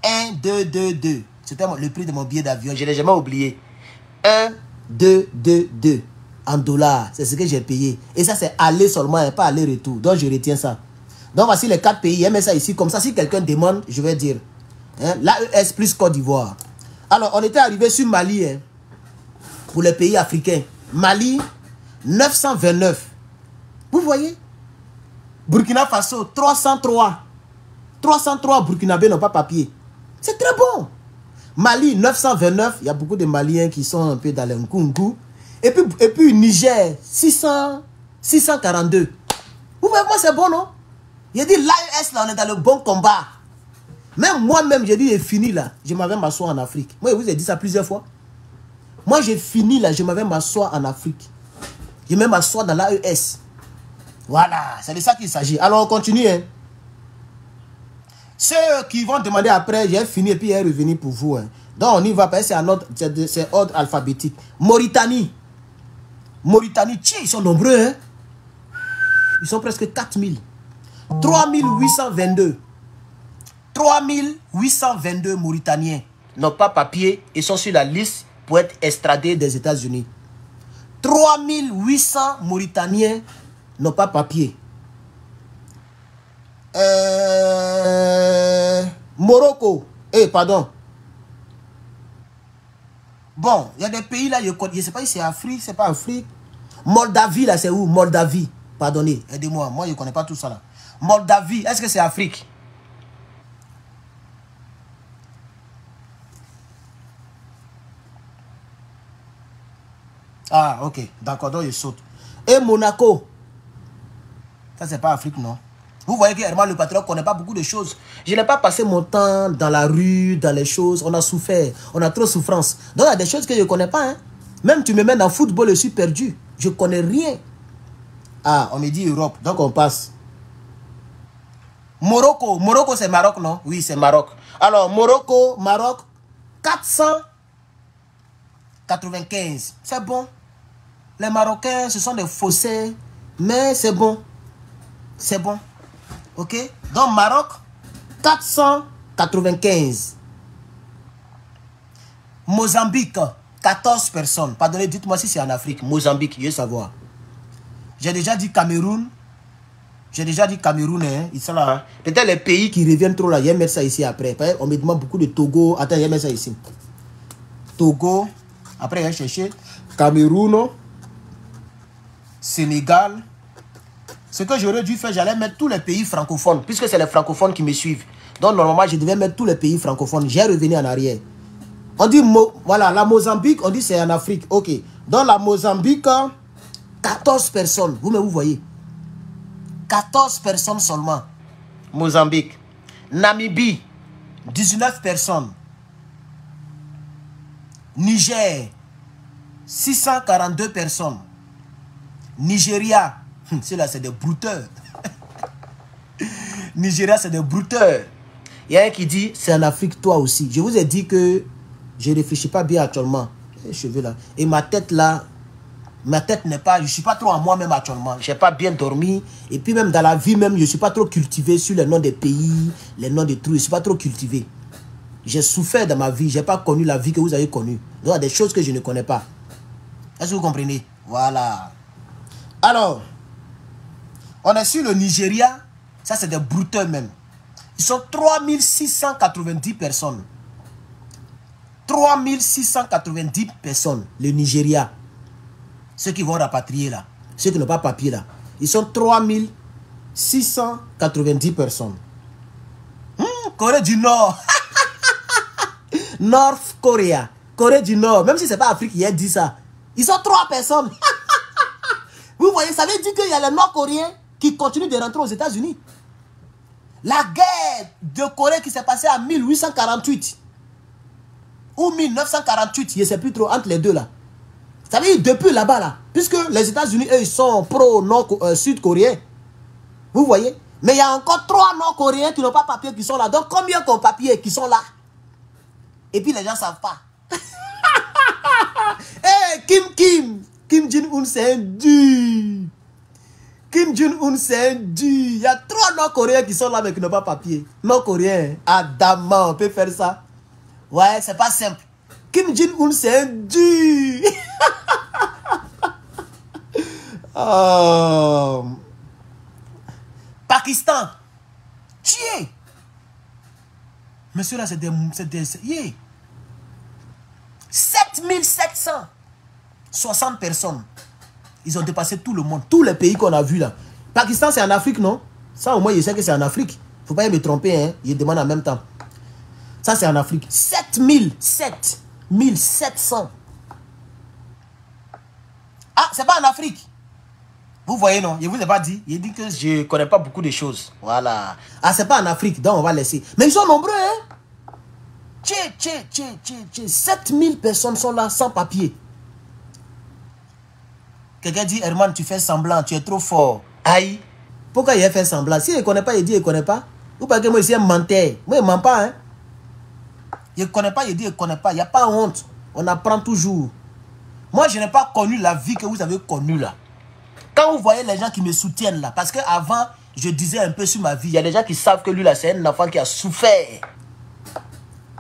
[SPEAKER 1] 1, 2, 2, 2. C'était le prix de mon billet d'avion. Je ne l'ai jamais oublié. 1, 2, 2, 2. En dollars. C'est ce que j'ai payé. Et ça, c'est aller seulement, pas aller-retour. Donc, je retiens ça. Donc, voici les 4 pays. Je mets ça ici. Comme ça, si quelqu'un demande, je vais dire. Hein, l'AES plus Côte d'Ivoire. Alors, on était arrivé sur Mali. Hein, pour les pays africains. Mali, 929. Vous voyez? Burkina Faso, 303. 303 Burkinabés n'ont pas papier. C'est très bon. Mali, 929. Il y a beaucoup de Maliens qui sont un peu dans le Nkungu. Et puis Niger, 642. Vous voyez comment c'est bon, non? Il a dit l'AES, là, on est dans le bon combat. Même moi-même, j'ai dit, j'ai fini là. Je m'avais m'asseoir en Afrique. Moi, je vous ai dit ça plusieurs fois. Moi, j'ai fini là. Je m'avais m'asseoir en Afrique. Je vais m'asseoir dans l'AES. Voilà, c'est de ça qu'il s'agit. Alors, on continue. Hein. Ceux qui vont demander après, j'ai fini et puis il est revenu pour vous. Hein. Donc, on y va. C'est ordre alphabétique. Mauritanie. Tiens, ils sont nombreux. Hein. Ils sont presque 4000. 3822. 3822 Mauritaniens n'ont pas papier et sont sur la liste pour être extradés des États-Unis. 3800 Mauritaniens n'ont pas papier. Morocco. Pardon. Bon, il y a des pays là, je ne sais pas si c'est Afrique, c'est pas Afrique. Moldavie, là, c'est où? Moldavie. Pardonnez, aidez-moi. Moi, je ne connais pas tout ça là. Moldavie, est-ce que c'est Afrique? Ah, ok. D'accord, donc je saute. Et Monaco. Ça, c'est pas Afrique, non? Vous voyez que Herman le Patriote ne connaît pas beaucoup de choses. Je n'ai pas passé mon temps dans la rue, dans les choses. On a souffert. On a trop de souffrance. Donc, il y a des choses que je ne connais pas. Hein. Même tu me mets dans le football, je suis perdu. Je ne connais rien. Ah, on me dit Europe. Donc, on passe. Morocco. Morocco, c'est Maroc, non? Oui, c'est Maroc. Alors, Morocco, Maroc, 495. C'est bon. Les Marocains, ce sont des faussaires. Mais c'est bon. C'est bon. Ok? Donc, Maroc, 495. Mozambique, 14 personnes. Pardonnez, dites-moi si c'est en Afrique. Mozambique, je veux savoir. J'ai déjà dit Cameroun. J'ai déjà dit Cameroun. Hein, ils sont là. Hein. Peut-être les pays qui reviennent trop là. Je vais mettre ça ici après. On me demande beaucoup de Togo. Attends, je vais mettre ça ici. Togo. Après, je vais chercher. Cameroun. Sénégal. Ce que j'aurais dû faire, j'allais mettre tous les pays francophones, puisque c'est les francophones qui me suivent. Donc, normalement, je devais mettre tous les pays francophones. J'ai revenu en arrière. On dit, voilà, la Mozambique, on dit c'est en Afrique. Ok. Dans la Mozambique, 14 personnes. Vous-même, vous voyez. 14 personnes seulement. Mozambique. Namibie, 19 personnes. Niger, 642 personnes. Nigeria, ceux-là, c'est des brouteurs. Nigeria, c'est des brouteurs. Il y a un qui dit, c'est en Afrique, toi aussi. Je vous ai dit que je ne réfléchis pas bien actuellement. Les cheveux là. Et ma tête là, ma tête n'est pas, je ne suis pas trop en moi-même actuellement. Je n'ai pas bien dormi. Et puis même dans la vie même, je ne suis pas trop cultivé sur les noms des pays, les noms des trucs. Je ne suis pas trop cultivé. J'ai souffert dans ma vie. Je n'ai pas connu la vie que vous avez connue. Donc il y a des choses que je ne connais pas. Est-ce que vous comprenez? Voilà. Alors, on est sur le Nigeria. Ça, c'est des brouteurs même. Ils sont 3690 personnes. 3690 personnes, le Nigeria. Ceux qui vont rapatrier là. Ceux qui n'ont pas papier là. Ils sont 3690 personnes. Corée du Nord. North Korea. Corée du Nord. Même si ce n'est pas Afrique qui a dit ça. Ils sont 3 personnes. Vous voyez, ça veut dire qu'il y a les Nord-Coréens qui continuent de rentrer aux États-Unis. La guerre de Corée qui s'est passée en 1848 ou 1948, je ne sais plus trop, entre les deux là. Ça veut dire depuis là-bas là, puisque les États-Unis, eux, ils sont pro-sud-coréens. Vous voyez? Mais il y a encore 3 Nord-Coréens qui n'ont pas papier qui sont là. Donc combien qui ont papier qui sont là? Et puis les gens ne savent pas. Hey, Kim Jong-un, c'est un dur. Kim Jong-un, c'est un dur. Il y a 3 Nord-Coréens qui sont là mais qui n'ont pas papier. Nord-Coréens, Adama, on peut faire ça. Ouais, c'est pas simple. Kim Jong-un, c'est un dur. Oh. Pakistan. Tiens. Monsieur là, c'est des... Yeah. 7760 personnes. Ils ont dépassé tout le monde. Tous les pays qu'on a vus là. Pakistan, c'est en Afrique, non? Ça, au moins, je sais que c'est en Afrique. Il ne faut pas me tromper, hein. Je demande en même temps. Ça, c'est en Afrique. 7700. Ah, c'est pas en Afrique. Vous voyez, non? Je ne vous ai pas dit. Il dit que je ne connais pas beaucoup de choses. Voilà. Ah, c'est pas en Afrique. Donc, on va laisser. Mais ils sont nombreux, hein? 7000 personnes sont là sans papier. Quelqu'un dit, Herman, tu fais semblant, tu es trop fort. Aïe. Pourquoi il a fait semblant? Si il ne connaît pas, il dit, il ne connaît pas. Ou pas que moi, je suis un menteur. Moi, il ne ment pas, hein? Il ne connaît pas, il dit, il ne connaît pas. Il n'y a pas honte. On apprend toujours. Moi, je n'ai pas connu la vie que vous avez connue là. Quand vous voyez les gens qui me soutiennent là, parce qu'avant, je disais un peu sur ma vie, il y a des gens qui savent que lui là, c'est un enfant qui a souffert.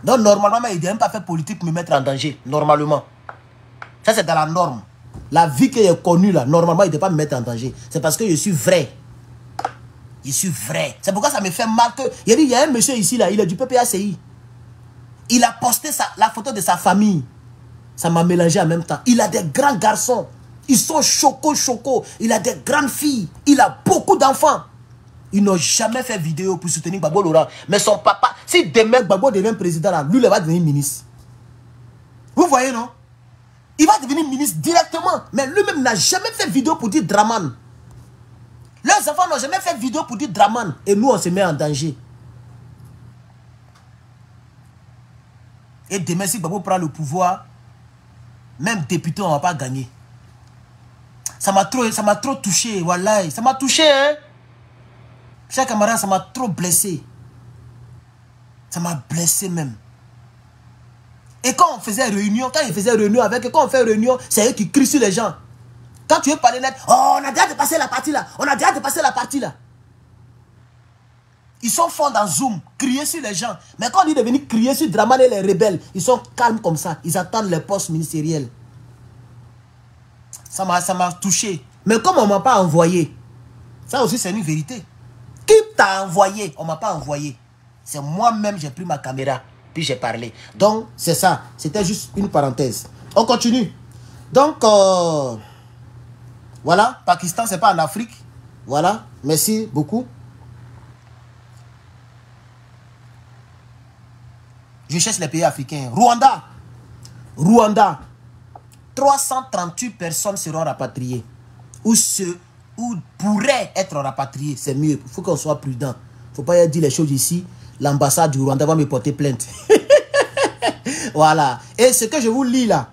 [SPEAKER 1] Donc, normalement, il ne doit même pas faire politique pour me mettre en danger. Normalement. Ça, c'est dans la norme. La vie que j'ai connue là, normalement, il ne doit pas me mettre en danger. C'est parce que je suis vrai. Je suis vrai. C'est pourquoi ça me fait mal que... Il y a un monsieur ici, là, il est du PPACI. Il a posté la photo de sa famille. Ça m'a mélangé en même temps. Il a des grands garçons. Ils sont choco. Il a des grandes filles. Il a beaucoup d'enfants. Ils n'ont jamais fait vidéo pour soutenir Gbagbo Laurent. Mais son papa, si demain Gbagbo devient président, là, lui, il va devenir ministre. Vous voyez, non? Il va devenir ministre directement. Mais lui-même n'a jamais fait vidéo pour dire Draman. Leurs enfants n'ont jamais fait vidéo pour dire Draman. Et nous, on se met en danger. Et demain, si Gbagbo prend le pouvoir, même député, on ne va pas gagner. Ça m'a trop touché, voilà. Ça m'a touché, hein. Chers camarades, ça m'a trop blessé. Ça m'a blessé même. Et quand on faisait réunion, quand on fait réunion, c'est eux qui crient sur les gens. Quand tu veux parler net, oh, on a déjà dépassé la partie là. On a déjà dépassé la partie là. Ils sont forts dans Zoom, crier sur les gens. Mais quand on dit de venir crier sur Draman et les rebelles, ils sont calmes comme ça. Ils attendent les postes ministériels. Ça m'a touché. Mais comme on ne m'a pas envoyé, ça aussi c'est une vérité. Qui t'a envoyé? On ne m'a pas envoyé. C'est moi-même, j'ai pris ma caméra, puis j'ai parlé. Donc, c'est ça. C'était juste une parenthèse. On continue. Donc, voilà. Pakistan, c'est pas en Afrique. Voilà. Merci beaucoup. Je cherche les pays africains. Rwanda. Rwanda. 338 personnes seront rapatriées. Ou pourraient être rapatriées. C'est mieux. Il faut qu'on soit prudent. Il ne faut pas dire les choses ici. L'ambassade du Rwanda va me porter plainte. Voilà. Et ce que je vous lis là,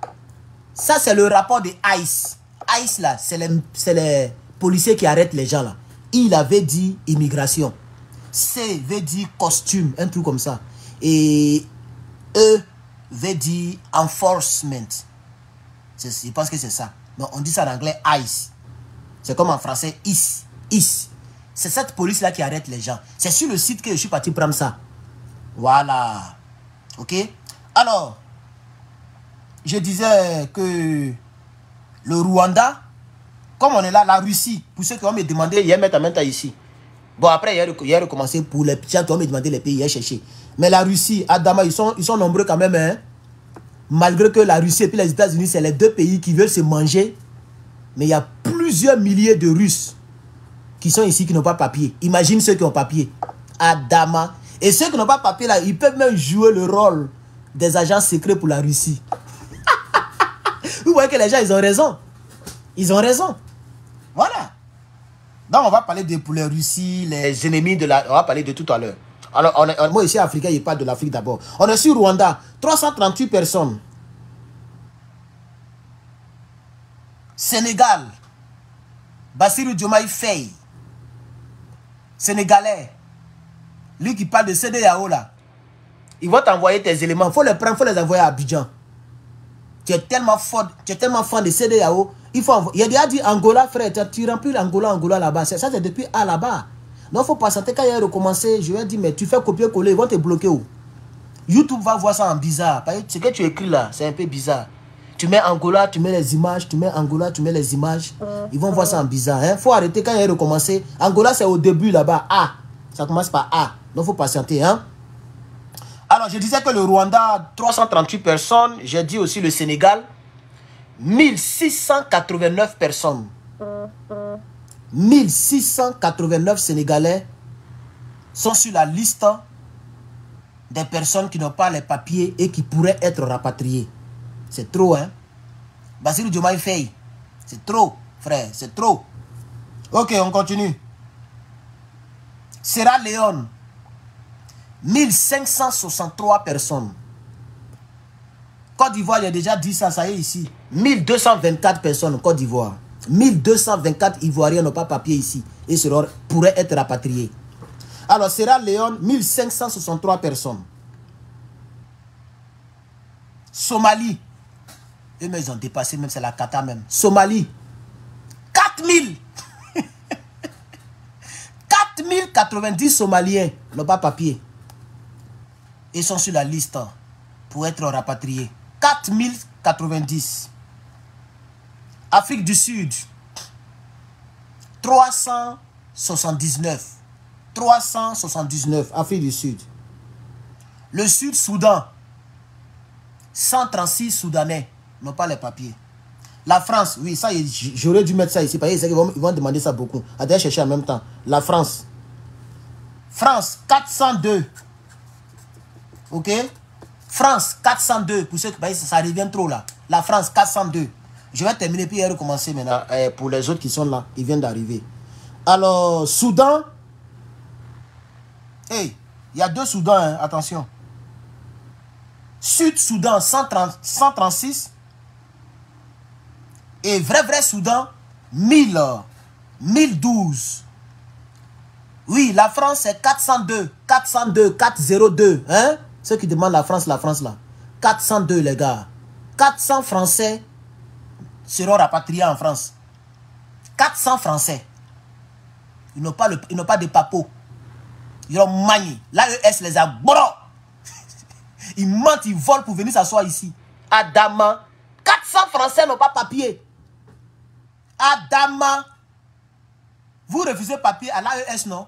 [SPEAKER 1] ça c'est le rapport de ICE. ICE là, c'est les policiers qui arrêtent les gens là. Il avait dit immigration. C veut dire costume, un truc comme ça. Et E veut dire enforcement. Je pense que c'est ça. Donc on dit ça en anglais ICE. C'est comme en français ICE. ICE. C'est cette police-là qui arrête les gens. C'est sur le site que je suis parti prendre ça. Voilà. Ok. Alors, je disais que le Rwanda, comme on est là, la Russie, pour ceux qui vont me demander, il y a mettre ici. Bon, après, il y a recommencé pour les petits qui vont me demander les pays, il y a cherché. Mais la Russie, Adama, ils sont nombreux quand même. Hein? Malgré que la Russie et puis les États-Unis, c'est les deux pays qui veulent se manger. Mais il y a plusieurs milliers de Russes qui sont ici, qui n'ont pas papier. Imagine ceux qui ont papier. Adama. Et ceux qui n'ont pas papier, là, ils peuvent même jouer le rôle des agents secrets pour la Russie. Vous voyez que les gens, ils ont raison. Ils ont raison. Voilà. Donc, on va parler pour les Russies, les ennemis de la... On va parler de tout à l'heure. Alors, moi, ici, africain, il parle de l'Afrique d'abord. On est sur Rwanda. 338 personnes. Sénégal. Bassirou Diomaye Faye. Sénégalais. Lui qui parle de CEDEAO là. Ils vont t'envoyer tes éléments. Il faut les prendre, il faut les envoyer à Abidjan. Tu es tellement fort de CEDEAO. Il a déjà dit Angola, frère. Tu remplis l'Angola là-bas. Ça, c'est depuis A là-bas. Donc, il faut patienter. Quand il a recommencé, je lui ai dit, mais tu fais copier-coller, ils vont te bloquer où? YouTube va voir ça en bizarre. Ce que tu écris là, c'est un peu bizarre. Tu mets Angola, tu mets les images, tu mets Angola, tu mets les images. Ils vont voir ça en bizarre. Il faut arrêter quand il a recommencé. Angola, c'est au début là-bas. A. Ça commence par A. Donc, il faut patienter. Hein? Alors, je disais que le Rwanda, 338 personnes. J'ai dit aussi le Sénégal, 1689 personnes. 1689 Sénégalais sont sur la liste des personnes qui n'ont pas les papiers et qui pourraient être rapatriées. C'est trop, hein? Bassirou Diomaye Faye. C'est trop, frère. C'est trop. Ok, on continue. Sierra Leone. 1563 personnes. Côte d'Ivoire, il y a déjà dit ça, ça y est ici. 1224 personnes, Côte d'Ivoire. 1224 Ivoiriens n'ont pas papier ici et pourraient être rapatriés. Alors, Sierra Leone, 1563 personnes. Somalie. Eux, mais ils ont dépassé, même c'est la cata même. Somalie. 4000. 4090 Somaliens n'ont pas papier. Ils sont sur la liste pour être rapatriés. 4090. Afrique du Sud, 379. 379, Afrique du Sud. Le Sud-Soudan, 136 Soudanais n'ont pas les papiers. La France, oui, ça, j'aurais dû mettre ça ici, parce qu'ils vont demander ça beaucoup. Allez chercher en même temps. La France. France, 402. Ok? France, 402. Pour ceux qui ça revient trop là. La France, 402. Je vais terminer puis recommencer maintenant. Pour les autres qui sont là, ils viennent d'arriver. Alors, Soudan. Hey, il y a 2 Soudans, hein, attention. Sud-Soudan, 136. Et vrai Soudan, 1012. Oui, la France, c'est 402. 402, 402. Hein? Ceux qui demandent la France là. 402, les gars. 400 Français seront rapatriés en France. 400 Français. Ils n'ont pas de papeau. Ils ont manié. L'AES les a bro. Ils mentent, ils volent pour venir s'asseoir ici. Adama. 400 Français n'ont pas papier. Adama. Vous refusez papier à l'AES, non?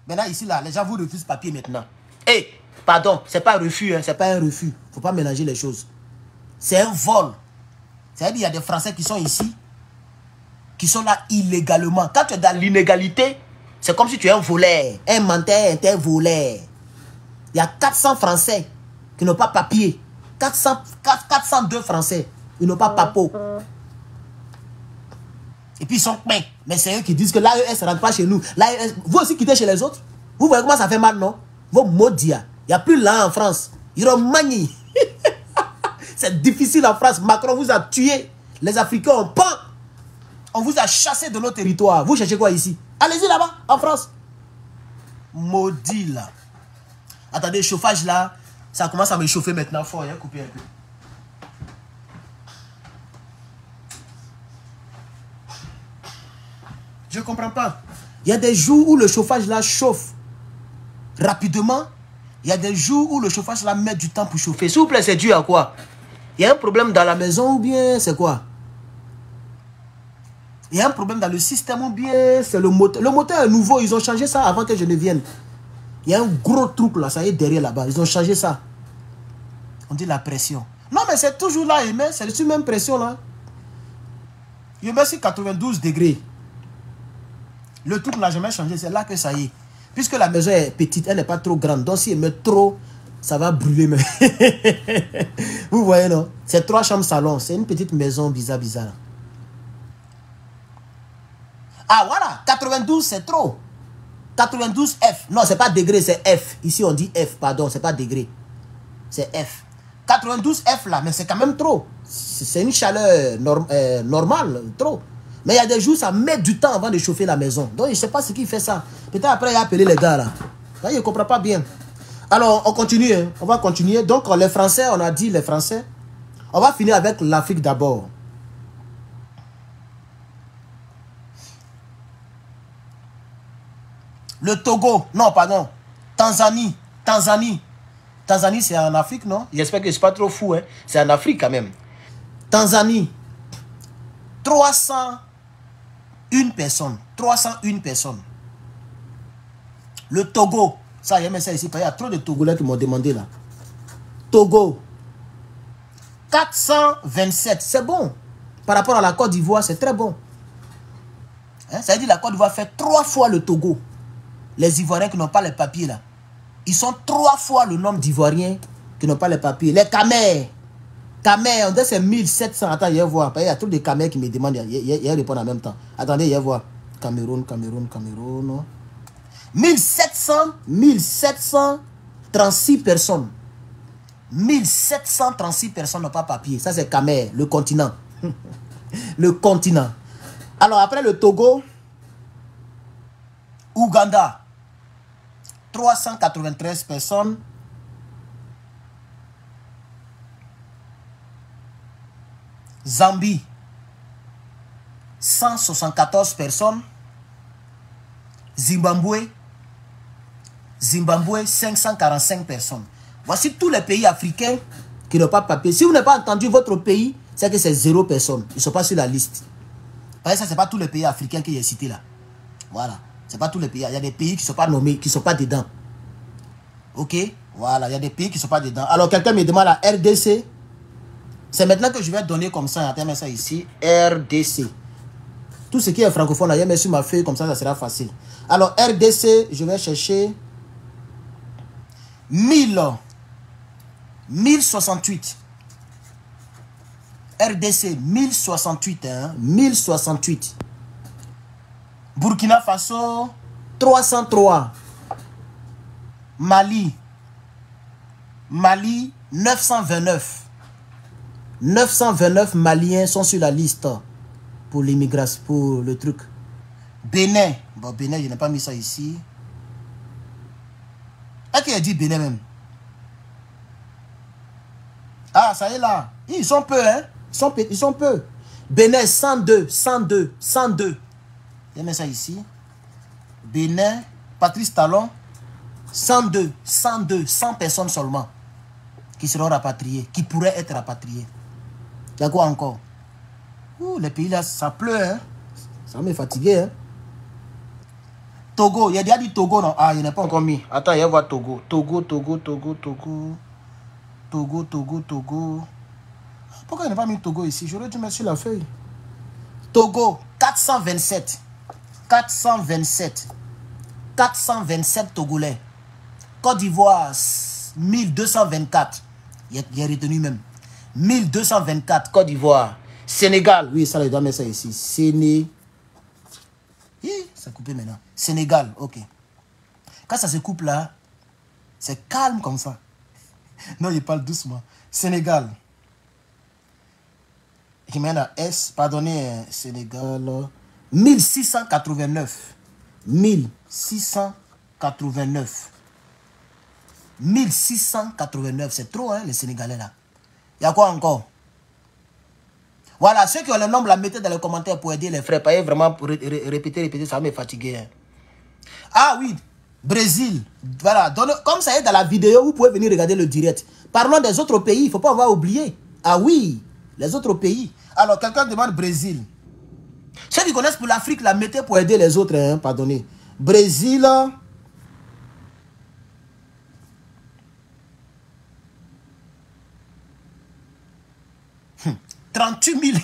[SPEAKER 1] Maintenant, ici, là, les gens vous refusent papier maintenant. Eh, pardon, c'est pas un refus, hein, c'est pas un refus. Il ne faut pas mélanger les choses. C'est un vol. C'est-à-dire qu'il y a des Français qui sont ici, qui sont là illégalement. Quand tu es dans l'illégalité, c'est comme si tu es un voleur. Un menteur, un voleur. Il y a 400 Français qui n'ont pas papier. 402 Français, ils n'ont pas papeau. Et puis ils sont pleins. Mais c'est eux qui disent que l'AES ne rentre pas chez nous. Vous aussi quittez chez les autres. Vous voyez comment ça fait mal, non? Vos maudits. Il n'y a plus là en France. Ils ont manié. C'est difficile en France. Macron vous a tué. Les Africains ont pas. On vous a chassé de nos territoires. Vous cherchez quoi ici? Allez-y là-bas, en France. Maudit là. Attendez, chauffage là. Ça commence à me chauffer maintenant fort. Hein? Coupez un peu. Je ne comprends pas. Il y a des jours où le chauffage là chauffe rapidement. Il y a des jours où le chauffage là met du temps pour chauffer. S'il vous plaît, c'est dû à quoi? Il y a un problème dans la maison ou bien c'est quoi? Il y a un problème dans le système ou bien c'est le moteur. Le moteur est nouveau, ils ont changé ça avant que je ne vienne. Il y a un gros truc là, ça y est derrière là-bas. Ils ont changé ça. On dit la pression. Non mais c'est toujours là, c'est la même pression là. Je mets sur 92 degrés. Le truc n'a jamais changé, c'est là que ça y est. Puisque la maison est petite, elle n'est pas trop grande. Donc si elle met trop, ça va brûler. Mais vous voyez non? C'est 3 chambres salon. C'est une petite maison bizarre. Ah voilà, 92 c'est trop. 92 F. Non, c'est pas degré, c'est F. Ici on dit F, pardon, c'est pas degré. C'est F. 92 F là, mais c'est quand même trop. C'est une chaleur normale, trop. Mais il y a des jours, ça met du temps avant de chauffer la maison. Donc, je ne sais pas ce qui fait ça. Peut-être après, il a appelé les gars là. Je ne comprends pas bien. Alors, on continue. Hein. On va continuer. Donc, les Français, on a dit les Français. On va finir avec l'Afrique d'abord. Le Togo. Non, pardon. Tanzanie. Tanzanie, c'est en Afrique, non? J'espère que je ne suis pas trop fou. Hein. C'est en Afrique quand même. Tanzanie. 301 personnes. 301 personnes. Le Togo. Ça, il y a trop de Togolais qui m'ont demandé là. Togo. 427. C'est bon. Par rapport à la Côte d'Ivoire, c'est très bon. Hein? Ça veut dire que la Côte d'Ivoire fait 3 fois le Togo. Les Ivoiriens qui n'ont pas les papiers là. Ils sont 3 fois le nombre d'Ivoiriens qui n'ont pas les papiers. Les Camers. Camers, on dit c'est 1700. Attends, il y a voir. Il y a tous des Camers qui me demandent. Il y a répondre en même temps. Attendez, il y a voir. Cameroun. 1736 personnes. 1736 personnes n'ont pas papier. Ça, c'est Camer, le continent. Le continent. Alors, après le Togo, Ouganda, 393 personnes. Zambie, 174 personnes. Zimbabwe, 545 personnes. Voici tous les pays africains qui n'ont pas de papier. Si vous n'avez pas entendu votre pays, c'est que c'est 0 personnes. Ils ne sont pas sur la liste. Parce que ça, ce n'est pas tous les pays africains qui est cité là. Voilà. Ce n'est pas tous les pays. Il y a des pays qui ne sont pas nommés, qui ne sont pas dedans. Ok? Voilà, il y a des pays qui ne sont pas dedans. Alors, quelqu'un me demande la RDC. C'est maintenant que je vais donner comme ça. Attends, mets ça ici. RDC. Tout ce qui est francophone, là, je mets sur ma feuille, comme ça sera facile. Alors, RDC, je vais chercher 1068. RDC, 1068. Hein? 1068. Burkina Faso, 303. Mali, 929. 929 Maliens sont sur la liste pour l'immigration, pour le truc. Bénin, bon Bénin, je n'ai pas mis ça ici. Est-ce qu'il a dit Bénin même? Ah, ça y est là. Ils sont peu, hein? Ils sont peu. Bénin, 102. Je mets ça ici. Bénin, Patrice Talon, 100 personnes seulement qui seront rapatriées, qui pourraient être rapatriées. Il y a quoi encore? Ouh, les pays là, ça pleut, hein? Ça me fatigué, hein? Togo, il y a déjà dit Togo, non? Ah, il n'est pas encore mis. Attends, il y a voir Togo. Togo. Pourquoi il n'a pas mis Togo ici? J'aurais dû mettre sur la feuille. Togo, 427. 427 Togolais. Côte d'Ivoire, 1224. Il est retenu même. 1224, Côte d'Ivoire. Sénégal, oui, ça, je dois mettre ça ici. Sénégal. Ça coupé maintenant. Sénégal, ok. Quand ça se coupe là, c'est calme comme ça. Non, il parle doucement. Sénégal. Je mets la S, pardonnez, Sénégal. 1689. 1689. 1689, c'est trop, hein, les Sénégalais là. Il y a quoi encore? Voilà, ceux qui ont le nombre, la mettez dans les commentaires pour aider les frères. Pas vraiment pour répéter, ça me fatigue. Hein. Ah oui, Brésil. Voilà, comme ça est dans la vidéo, vous pouvez venir regarder le direct. Parlons des autres pays, il ne faut pas avoir oublié. Ah oui, les autres pays. Alors, quelqu'un demande Brésil. Ceux qui connaissent pour l'Afrique, la mettez pour aider les autres, hein, pardonnez. Brésil. 38 000.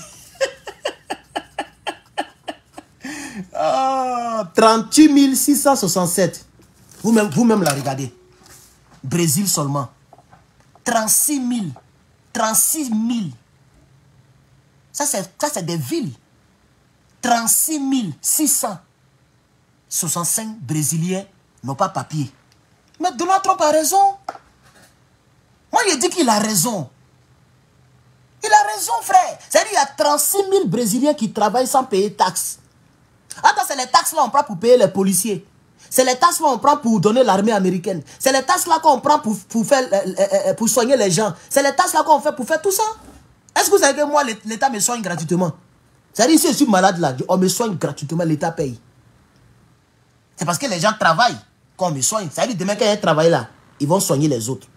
[SPEAKER 1] 38 667. Vous-même la regardez. Brésil seulement. 36 000. 36 000. Ça, c'est des villes. 36 665 Brésiliens n'ont pas papier. Mais Donald Trump a raison. Moi, je dis qu'il a raison. Il a raison, frère. C'est-à-dire qu'il y a 36 000 Brésiliens qui travaillent sans payer taxes. Attends, c'est les taxes là qu'on prend pour payer les policiers. C'est les taxes là qu'on prend pour donner l'armée américaine. C'est les taxes là qu'on prend pour soigner les gens. C'est les taxes là qu'on fait pour faire tout ça. Est-ce que vous savez que moi, l'État me soigne gratuitement? C'est-à-dire, si je suis malade là, on me soigne gratuitement, l'État paye. C'est parce que les gens travaillent qu'on me soigne. C'est-à-dire, demain, quand ils travaillent là, ils vont soigner les autres.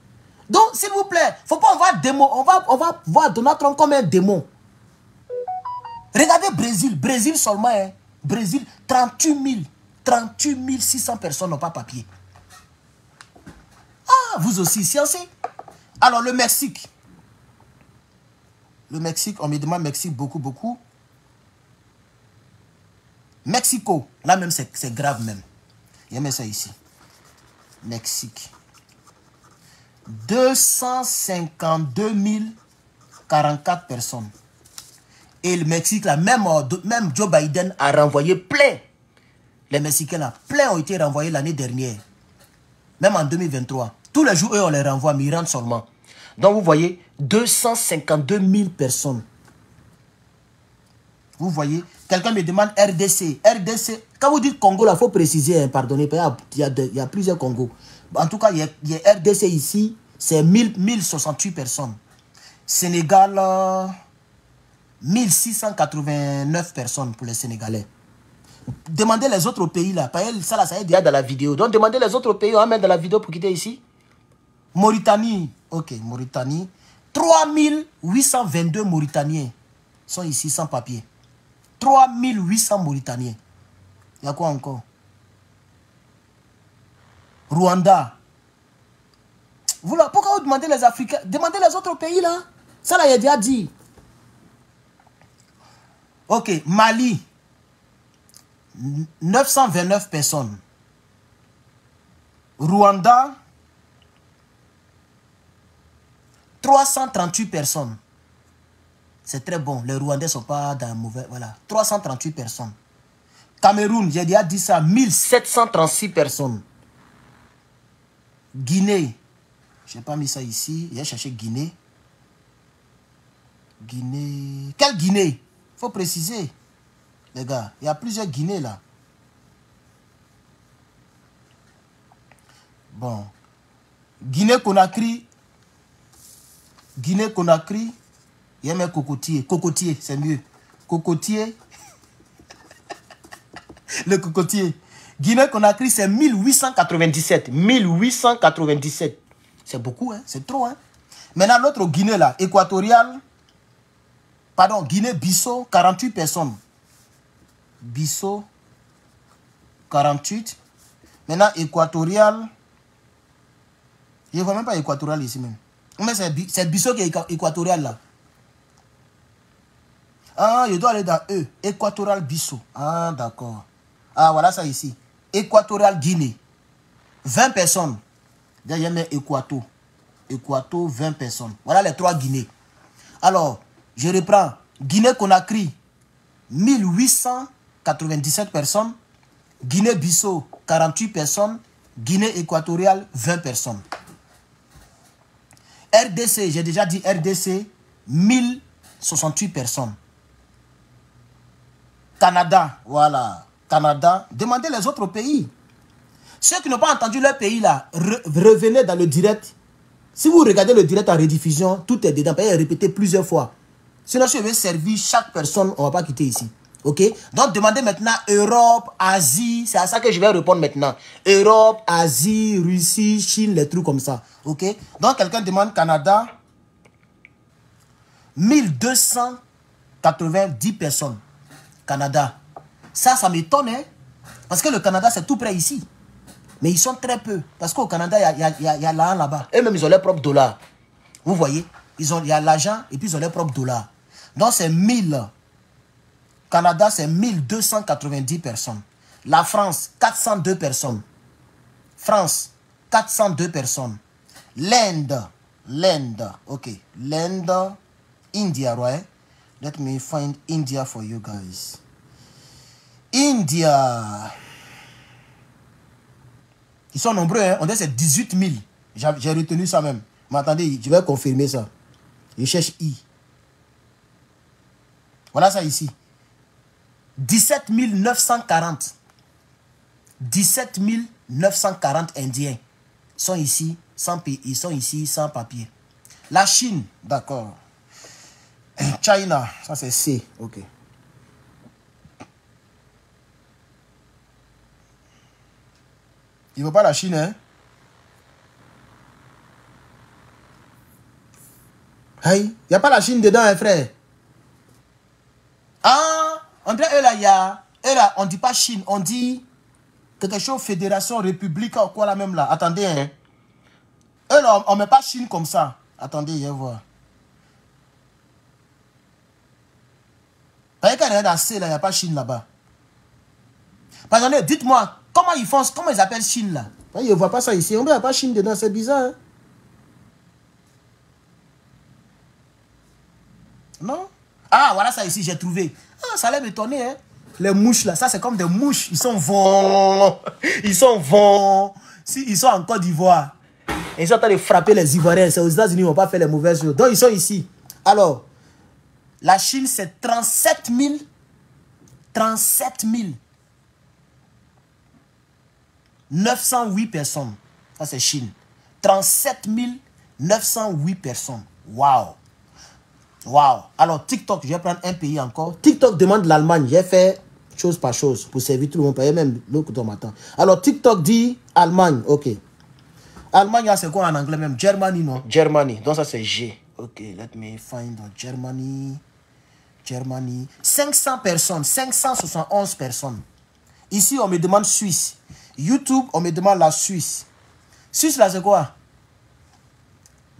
[SPEAKER 1] Donc, s'il vous plaît, il ne faut pas voir démon. On va voir Donald Trump comme un démon. Regardez Brésil. Brésil seulement, hein. Brésil, 38 600 personnes n'ont pas papier. Ah, vous aussi, sciencez. Alors, le Mexique. Le Mexique, on me demande Mexique beaucoup. Mexico, là même, c'est grave même. Je mets ça ici. Mexique. 252 044 personnes. Et le Mexique, là, même Joe Biden a renvoyé plein. Les Mexicains, là, plein ont été renvoyés l'année dernière. Même en 2023. Tous les jours, eux, on les renvoie, mais ils rentrent seulement. Donc, vous voyez, 252 000 personnes. Vous voyez, quelqu'un me demande RDC. RDC, quand vous dites Congo, là, il faut préciser, hein, pardonnez, il y a plusieurs Congos. En tout cas, il y a RDC ici, c'est 1068 personnes. Sénégal, 1689 personnes pour les Sénégalais. Demandez les autres pays là. Ça là, ça est déjà dans la vidéo. Donc demandez les autres pays, on va mettre dans la vidéo pour quitter ici. Mauritanie, ok, Mauritanie. 3822 Mauritaniens sont ici sans papier. 3800 Mauritaniens. Il y a quoi encore? Rwanda. Vous là, pourquoi vous demandez les Africains? Demandez les autres pays là. Ça là, il a déjà dit. Ok, Mali. 929 personnes. Rwanda. 338 personnes. C'est très bon. Les Rwandais ne sont pas dans le mauvais. Voilà. 338 personnes. Cameroun, j'ai déjà dit ça. 1736 personnes. Guinée. Je n'ai pas mis ça ici. J'ai cherché Guinée. Guinée. Quelle Guinée? Il faut préciser. Les gars, il y a plusieurs Guinées là. Bon. Guinée-Conakry. Guinée-Conakry. Il y a mes cocotiers. Cocotier, c'est mieux. Cocotier. Le cocotier. Guinée-Conakry, c'est 1897. 1897. C'est beaucoup, hein? C'est trop, hein? Maintenant, l'autre Guinée, là, équatoriale. Pardon, Guinée-Bissau, 48 personnes. Bissau, 48. Maintenant, équatoriale. Je ne vois même pas équatorial ici même. Mais c'est Bissau qui est équatorial, là. Ah, je dois aller dans E. Équatorial Bissau. Ah, d'accord. Ah, voilà ça ici. Équatorial Guinée. 20 personnes. D'ailleurs, mais Équato. Équato, 20 personnes. Voilà les trois Guinées. Alors, je reprends. Guinée-Conakry, 1897 personnes. Guinée-Bissau, 48 personnes. Guinée équatoriale, 20 personnes. RDC, j'ai déjà dit RDC, 1068 personnes. Canada, voilà. Canada, demandez les autres pays. Ceux qui n'ont pas entendu leur pays là, revenez dans le direct. Si vous regardez le direct en rediffusion, tout est dedans. Vous pouvez répéter plusieurs fois. Sinon, si je veux servir chaque personne, on ne va pas quitter ici. Ok? Donc, demandez maintenant Europe, Asie. C'est à ça que je vais répondre maintenant. Europe, Asie, Russie, Chine, les trucs comme ça. Ok? Donc, quelqu'un demande Canada. 1290 personnes. Canada. Ça m'étonne, hein? Parce que le Canada, c'est tout près ici. Mais ils sont très peu. Parce qu'au Canada, il y a l'argent là-bas. Eux-mêmes, ils ont leurs propres dollars. Vous voyez? Il y a l'argent et puis ils ont leurs propres dollars. Donc, c'est 1000. Canada, c'est 1290 personnes. La France, 402 personnes. France, 402 personnes. L'Inde. Ok. L'Inde. India, right? Let me find India for you guys. India. Ils sont nombreux, hein? On dit c'est 18 000. J'ai retenu ça même. Mais attendez, je vais confirmer ça. Je cherche I. Voilà ça ici. 17 940. 17 940 Indiens sont ici sans papier. Ils sont ici sans papier. La Chine, d'accord. China, ça c'est C, ok. Il ne veut pas la Chine, hein? Hey, il n'y a pas la Chine dedans, hein, frère? Ah, on dirait, eux là, il y a... Eux là, on ne dit pas Chine, on dit quelque chose, Fédération, République, ou quoi là même là. Attendez, hein. Eux là, on ne met pas Chine comme ça. Attendez, je vais voir. Parce qu'il y a dans C, là, il n'y a pas Chine là-bas. Attendez, dites-moi, comment ils font, comment ils appellent Chine là? Je ne vois pas ça ici. On ne met pas Chine dedans, c'est bizarre. Hein? Non? Ah, voilà ça ici, j'ai trouvé. Ah, ça allait m'étonner, hein? Les mouches là, ça c'est comme des mouches. Ils sont vents. Ils sont vents. Si, ils sont en Côte d'Ivoire. Ils sont en train de frapper les Ivoiriens. C'est aux États-Unis, ils ne vont pas faire les mauvaises choses. Donc ils sont ici. Alors, la Chine c'est 37 000. 37 908 personnes. Ça c'est Chine. 37 908 personnes. Waouh. Waouh. Alors TikTok, je vais prendre un pays encore. TikTok demande l'Allemagne. J'ai fait chose par chose pour servir tout le monde. Même l'autre qu'on m'attend. Alors TikTok dit Allemagne. Ok. Allemagne, c'est quoi en anglais même? Germany, non? Germany. Donc ça c'est G. Ok, let me find Germany. Germany. 500 personnes, 571 personnes. Ici, on me demande Suisse. YouTube, on me demande la Suisse. Suisse, là, c'est quoi?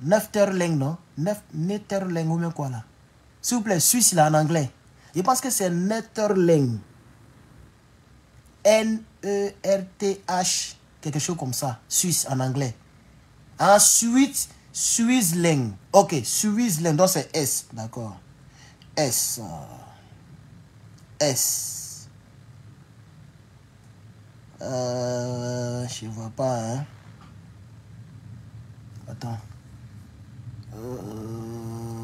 [SPEAKER 1] Netherlands, non? Netherlands ou bien quoi, là? S'il vous plaît, Suisse, là, en anglais. Je pense que c'est Netherlands. N-E-R-T-H, quelque chose comme ça. Suisse, en anglais. Ensuite, Switzerland. Ok, Switzerland, donc c'est S, d'accord. S. S. Je vois pas, hein. Attends.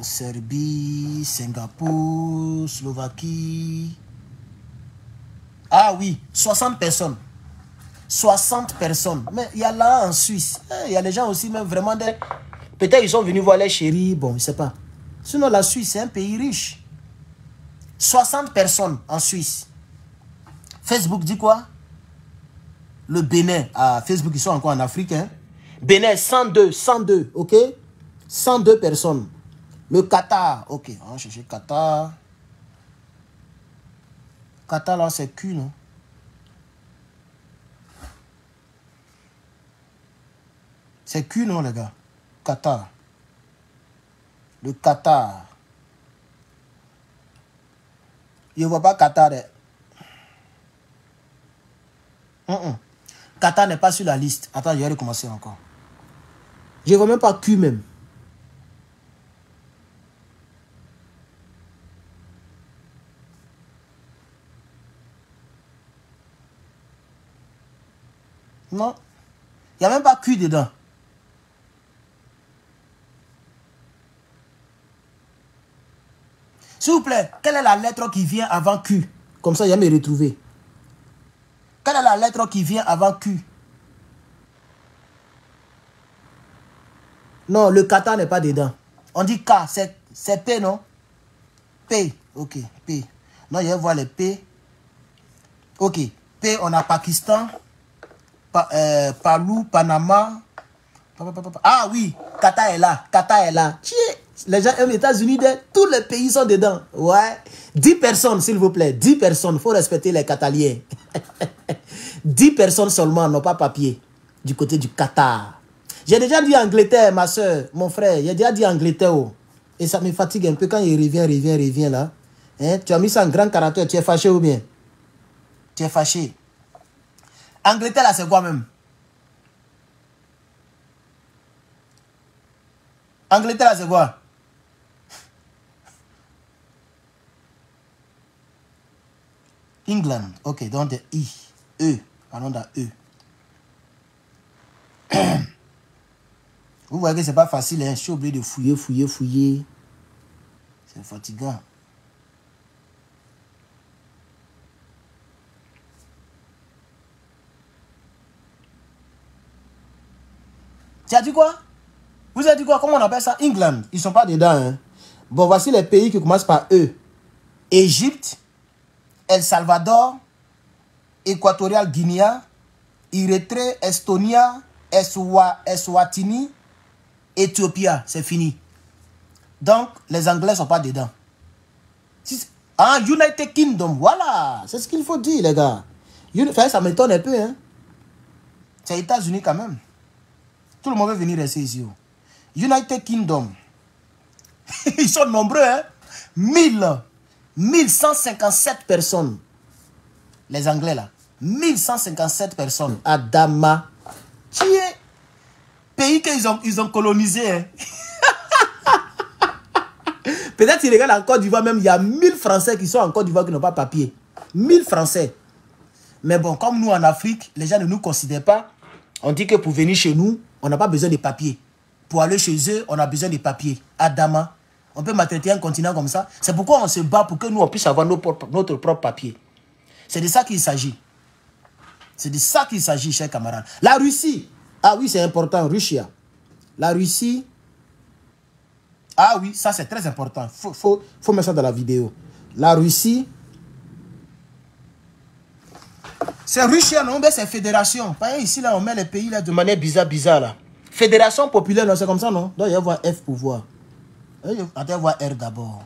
[SPEAKER 1] Serbie, Singapour, Slovaquie. Ah oui, 60 personnes. 60 personnes. Mais il y a là en Suisse. Il y a les gens aussi, même vraiment des... Peut-être ils sont venus voir les chéris, bon, je ne sais pas. Sinon, la Suisse, c'est un pays riche. 60 personnes en Suisse. Facebook dit quoi? Le Bénin. Ah, Facebook, ils sont encore en Afrique. Hein? Bénin, 102, ok? 102 personnes. Le Qatar, ok. On va chercher Qatar. Qatar, là, c'est Q, non? C'est Q, non, les gars? Qatar. Le Qatar. Je ne vois pas Qatar. Qatar n'est pas sur la liste. Attends, je vais recommencer encore. Je ne vois même pas Q même. Non. Il n'y a même pas Q dedans. S'il vous plaît, quelle est la lettre qui vient avant Q? Comme ça, je vais me retrouver. Quelle est la lettre qui vient avant Q? Non, le Qatar n'est pas dedans. On dit K, c'est P, non? P, ok, P. Non, je vais voir les P. Ok, P, on a Pakistan, Palou, Panama. Ah oui, Qatar est là, Qatar est là. Les gens aiment les États-Unis, tous les pays sont dedans. Ouais. 10 personnes, s'il vous plaît. 10 personnes. Il faut respecter les Qatariens. 10 personnes seulement n'ont pas papier du côté du Qatar. J'ai déjà dit Angleterre, ma soeur, mon frère. J'ai déjà dit Angleterre. Oh. Et ça me fatigue un peu quand il revient là. Hein? Tu as mis ça en grand caractère. Tu es fâché ou bien? Tu es fâché. Angleterre, là, c'est quoi même? Angleterre, là, c'est quoi? England. Ok, donc de I. E. Parlons d'un E. Vous voyez que c'est pas facile, hein? Je suis obligé de fouiller. C'est fatigant. Tu as dit quoi? Vous avez dit quoi? Comment on appelle ça? England. Ils sont pas dedans, hein? Bon, voici les pays qui commencent par E. Égypte, El Salvador, Équatorial Guinée, Érythrée, Estonia, Eswatini, Éthiopie. C'est fini. Donc, les Anglais ne sont pas dedans. Ah, United Kingdom, voilà. C'est ce qu'il faut dire, les gars. Enfin, ça m'étonne un peu, hein. C'est les États-Unis quand même. Tout le monde veut venir rester ici. United Kingdom. Ils sont nombreux, hein. 1157 personnes. Les Anglais, là. 1157 personnes. Adama. Qui est pays qu'ils ont colonisé, hein. Peut-être qu'ils regardent en Côte d'Ivoire même, il y a 1000 Français qui sont en Côte d'Ivoire qui n'ont pas papier. 1000 Français. Mais bon, comme nous en Afrique, les gens ne nous considèrent pas. On dit que pour venir chez nous, on n'a pas besoin de papier. Pour aller chez eux, on a besoin de papier. Adama. On peut maltraiter un continent comme ça. C'est pourquoi on se bat pour que nous, on puisse avoir notre propre papier. C'est de ça qu'il s'agit. C'est de ça qu'il s'agit, chers camarades. La Russie. Ah oui, c'est important. Russie. La Russie. Ah oui, ça c'est très important. Faut mettre ça dans la vidéo. La Russie. C'est Russie, non? Mais c'est fédération. Ici, là, on met les pays là, de manière bizarre là. Fédération populaire, c'est comme ça, non? Donc, il va y avoir F pour voir. Attends, voir R d'abord.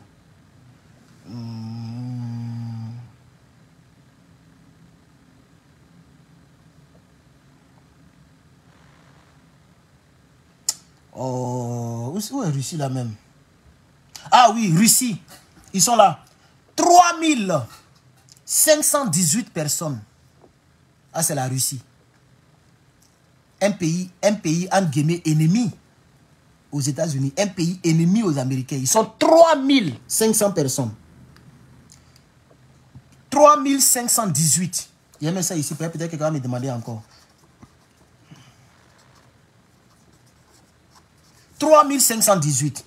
[SPEAKER 1] Oh, où est Russie là même? Ah oui, Russie. Ils sont là. 3518 personnes. Ah, c'est la Russie. Un pays entre guillemets ennemi aux États-Unis. Un pays ennemi aux Américains. Ils sont 3500 personnes. 3518. Il y a même ça ici. Peut-être que quelqu'un va me demander encore. 3518.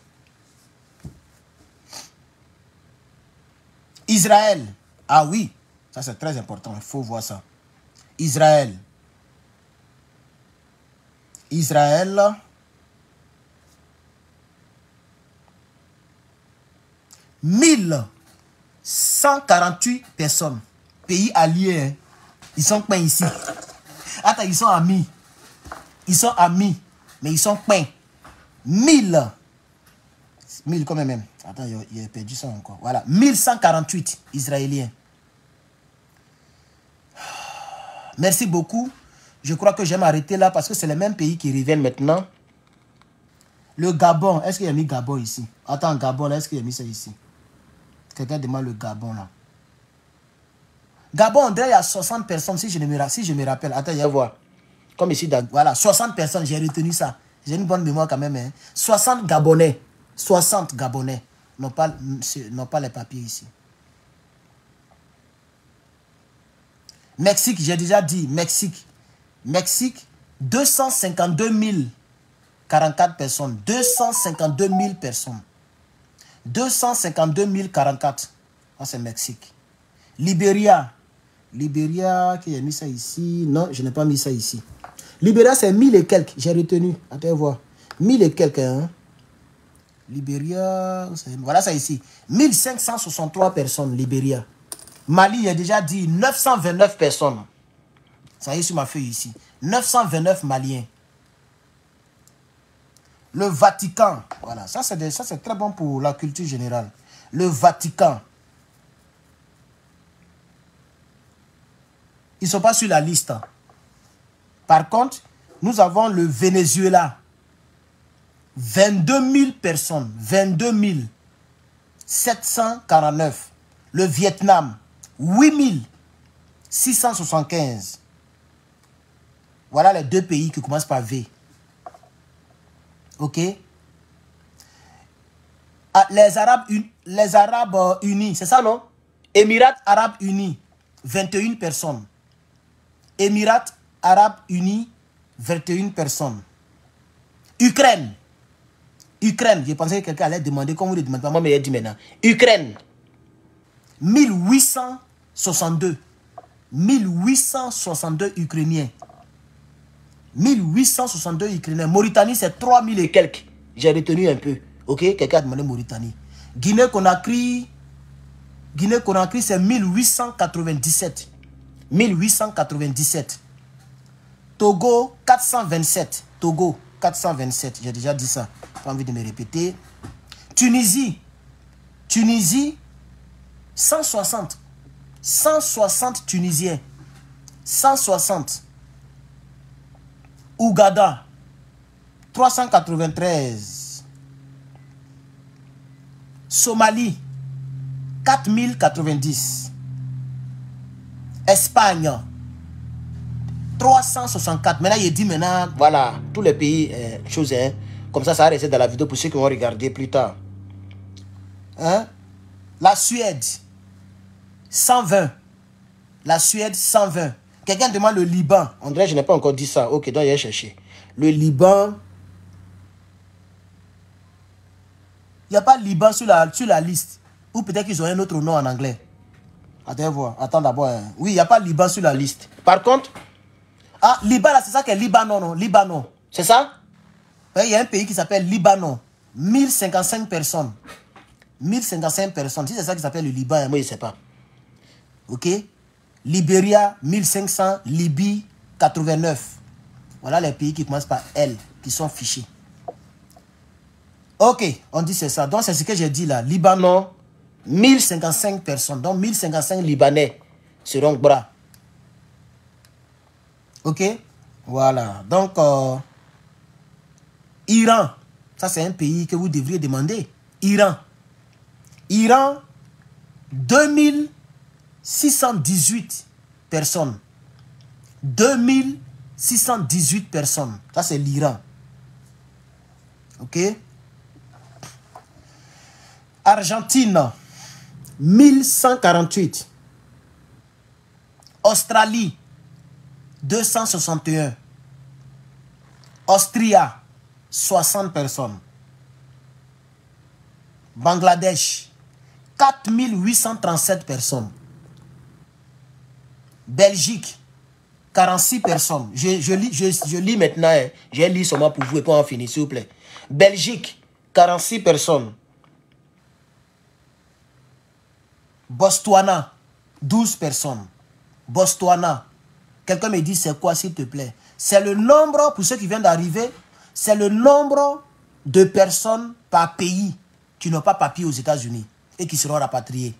[SPEAKER 1] Israël. Ah oui, ça c'est très important. Il faut voir ça. Israël. Israël. « 1148 personnes. Pays alliés. Hein. Ils sont peints ici. Attends, ils sont amis. Ils sont amis. Mais ils sont peints. 1000 quand même. Attends, il a perdu ça encore. Voilà. 1148 Israéliens. Merci beaucoup. Je crois que je vais m'arrêter là parce que c'est les mêmes pays qui reviennent maintenant. Le Gabon. Est-ce qu'il y a mis Gabon ici? Attends, Gabon, là, est-ce qu'il y a mis ça ici? Quelqu'un demande le Gabon là. Gabon, il y a 60 personnes si je me rappelle. Attends, il y a voir. Comme ici, voilà, 60 personnes, j'ai retenu ça. J'ai une bonne mémoire quand même. Hein. 60 Gabonais. 60 Gabonais. N'ont pas les papiers ici. Mexique, j'ai déjà dit. Mexique. 252 044 personnes. 252 000 personnes. 252 044. Ça, c'est Mexique. Libéria. Libéria, qui a mis ça ici? Non, je n'ai pas mis ça ici. Libéria, c'est 1000 et quelques. J'ai retenu. Attends, voir. 1000 et quelques. Hein? Libéria. Voilà ça ici. 1563 personnes, Libéria. Mali, j'ai déjà dit 929 personnes. Ça y est sur ma feuille ici. 929 Maliens. Le Vatican. Voilà, ça c'est très bon pour la culture générale. Le Vatican. Ils ne sont pas sur la liste. Par contre, nous avons le Venezuela. 22 000 personnes. 22 749. Le Vietnam. 8 675. Voilà les deux pays qui commencent par V. Ok? Ah, les Arabes unis, c'est ça non? Émirats Arabes Unis, 21 personnes. Émirats Arabes Unis, 21 personnes. Ukraine. Ukraine, je pensais que quelqu'un allait demander, comme vous le demandez, moi, mais il dit maintenant. Ukraine, 1862. 1862 Ukrainiens. 1862 Ukrainiens. Mauritanie, c'est 3000 et quelques. J'ai retenu un peu. Ok, quelqu'un a demandé Mauritanie. Guinée-Conakry, c'est 1897. 1897. Togo, 427. Togo, 427. J'ai déjà dit ça. Pas envie de me répéter. Tunisie, 160. 160 Tunisiens. 160. Ouganda, 393. Somalie, 4090. Espagne, 364. Maintenant, il dit maintenant, voilà, tous les pays, choses, hein, comme ça va rester dans la vidéo pour ceux qui vont regarder plus tard. Hein? La Suède, 120. La Suède, 120. Quelqu'un demande le Liban. André, je n'ai pas encore dit ça. Ok, donc il a cherché. Le Liban. Il n'y a pas Liban sur la liste. Ou peut-être qu'ils ont un autre nom en anglais. Attends, voir. Attends d'abord. Hein. Oui, il n'y a pas Liban sur la liste. Par contre, ah, Liban, là, c'est ça qui est Libanon, non? Libanon. C'est ça? Il y a un pays qui s'appelle Libanon. 1055 personnes. 1055 personnes. Si c'est ça qui s'appelle le Liban, moi, je ne sais pas. Ok? Libéria, 1500. Libye, 89. Voilà les pays qui commencent par L, qui sont fichés. Ok, on dit c'est ça. Donc, c'est ce que j'ai dit là. Libanon, 1055 personnes. Donc, 1055 Libanais seront bras. Ok? Voilà. Donc, Iran, ça c'est un pays que vous devriez demander. Iran. Iran, 2618 personnes. 2618 personnes. Ça c'est l'Iran. Ok? Argentine, 1148. Australie, 261. Austria, 60 personnes. Bangladesh, 4837 personnes. Belgique, 46 personnes. Je lis maintenant. Hein. Je lis seulement pour vous et pour en finir, s'il vous plaît. Belgique, 46 personnes. Botswana, 12 personnes. Botswana. Quelqu'un me dit c'est quoi, s'il te plaît? C'est le nombre, pour ceux qui viennent d'arriver, c'est le nombre de personnes par pays qui n'ont pas papier aux États-Unis et qui seront rapatriés.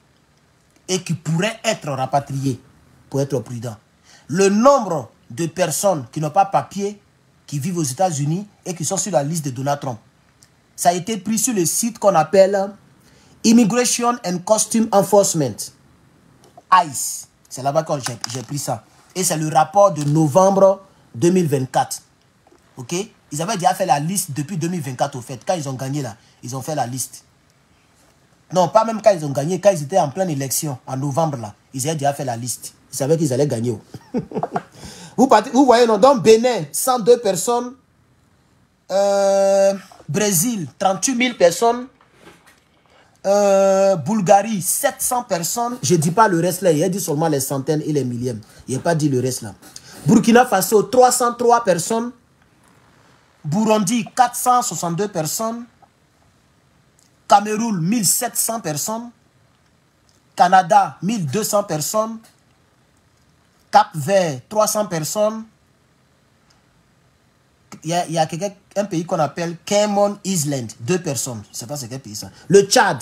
[SPEAKER 1] Et qui pourraient être rapatriés, pour être prudent. Le nombre de personnes qui n'ont pas papier, qui vivent aux États-Unis et qui sont sur la liste de Donald Trump. Ça a été pris sur le site qu'on appelle Immigration and Customs Enforcement. ICE. C'est là-bas que j'ai pris ça. Et c'est le rapport de novembre 2024. Ok? Ils avaient déjà fait la liste depuis 2024 au fait. Quand ils ont gagné là, ils ont fait la liste. Non, pas même quand ils ont gagné, quand ils étaient en pleine élection, en novembre là, ils avaient déjà fait la liste. Ils savaient qu'ils allaient gagner. Vous voyez, non? Donc Bénin, 102 personnes. Brésil, 38 000 personnes. Bulgarie, 700 personnes. Je ne dis pas le reste là, il a dit seulement les centaines et les millièmes. Il n'a pas dit le reste là. Burkina Faso, 303 personnes. Burundi, 462 personnes. Cameroun, 1700 personnes. Canada, 1200 personnes. Cap-Vert, 300 personnes. Il y a un pays qu'on appelle Cayman Island, 2 personnes. Je ne sais pas c'est quel pays ça. Le Tchad,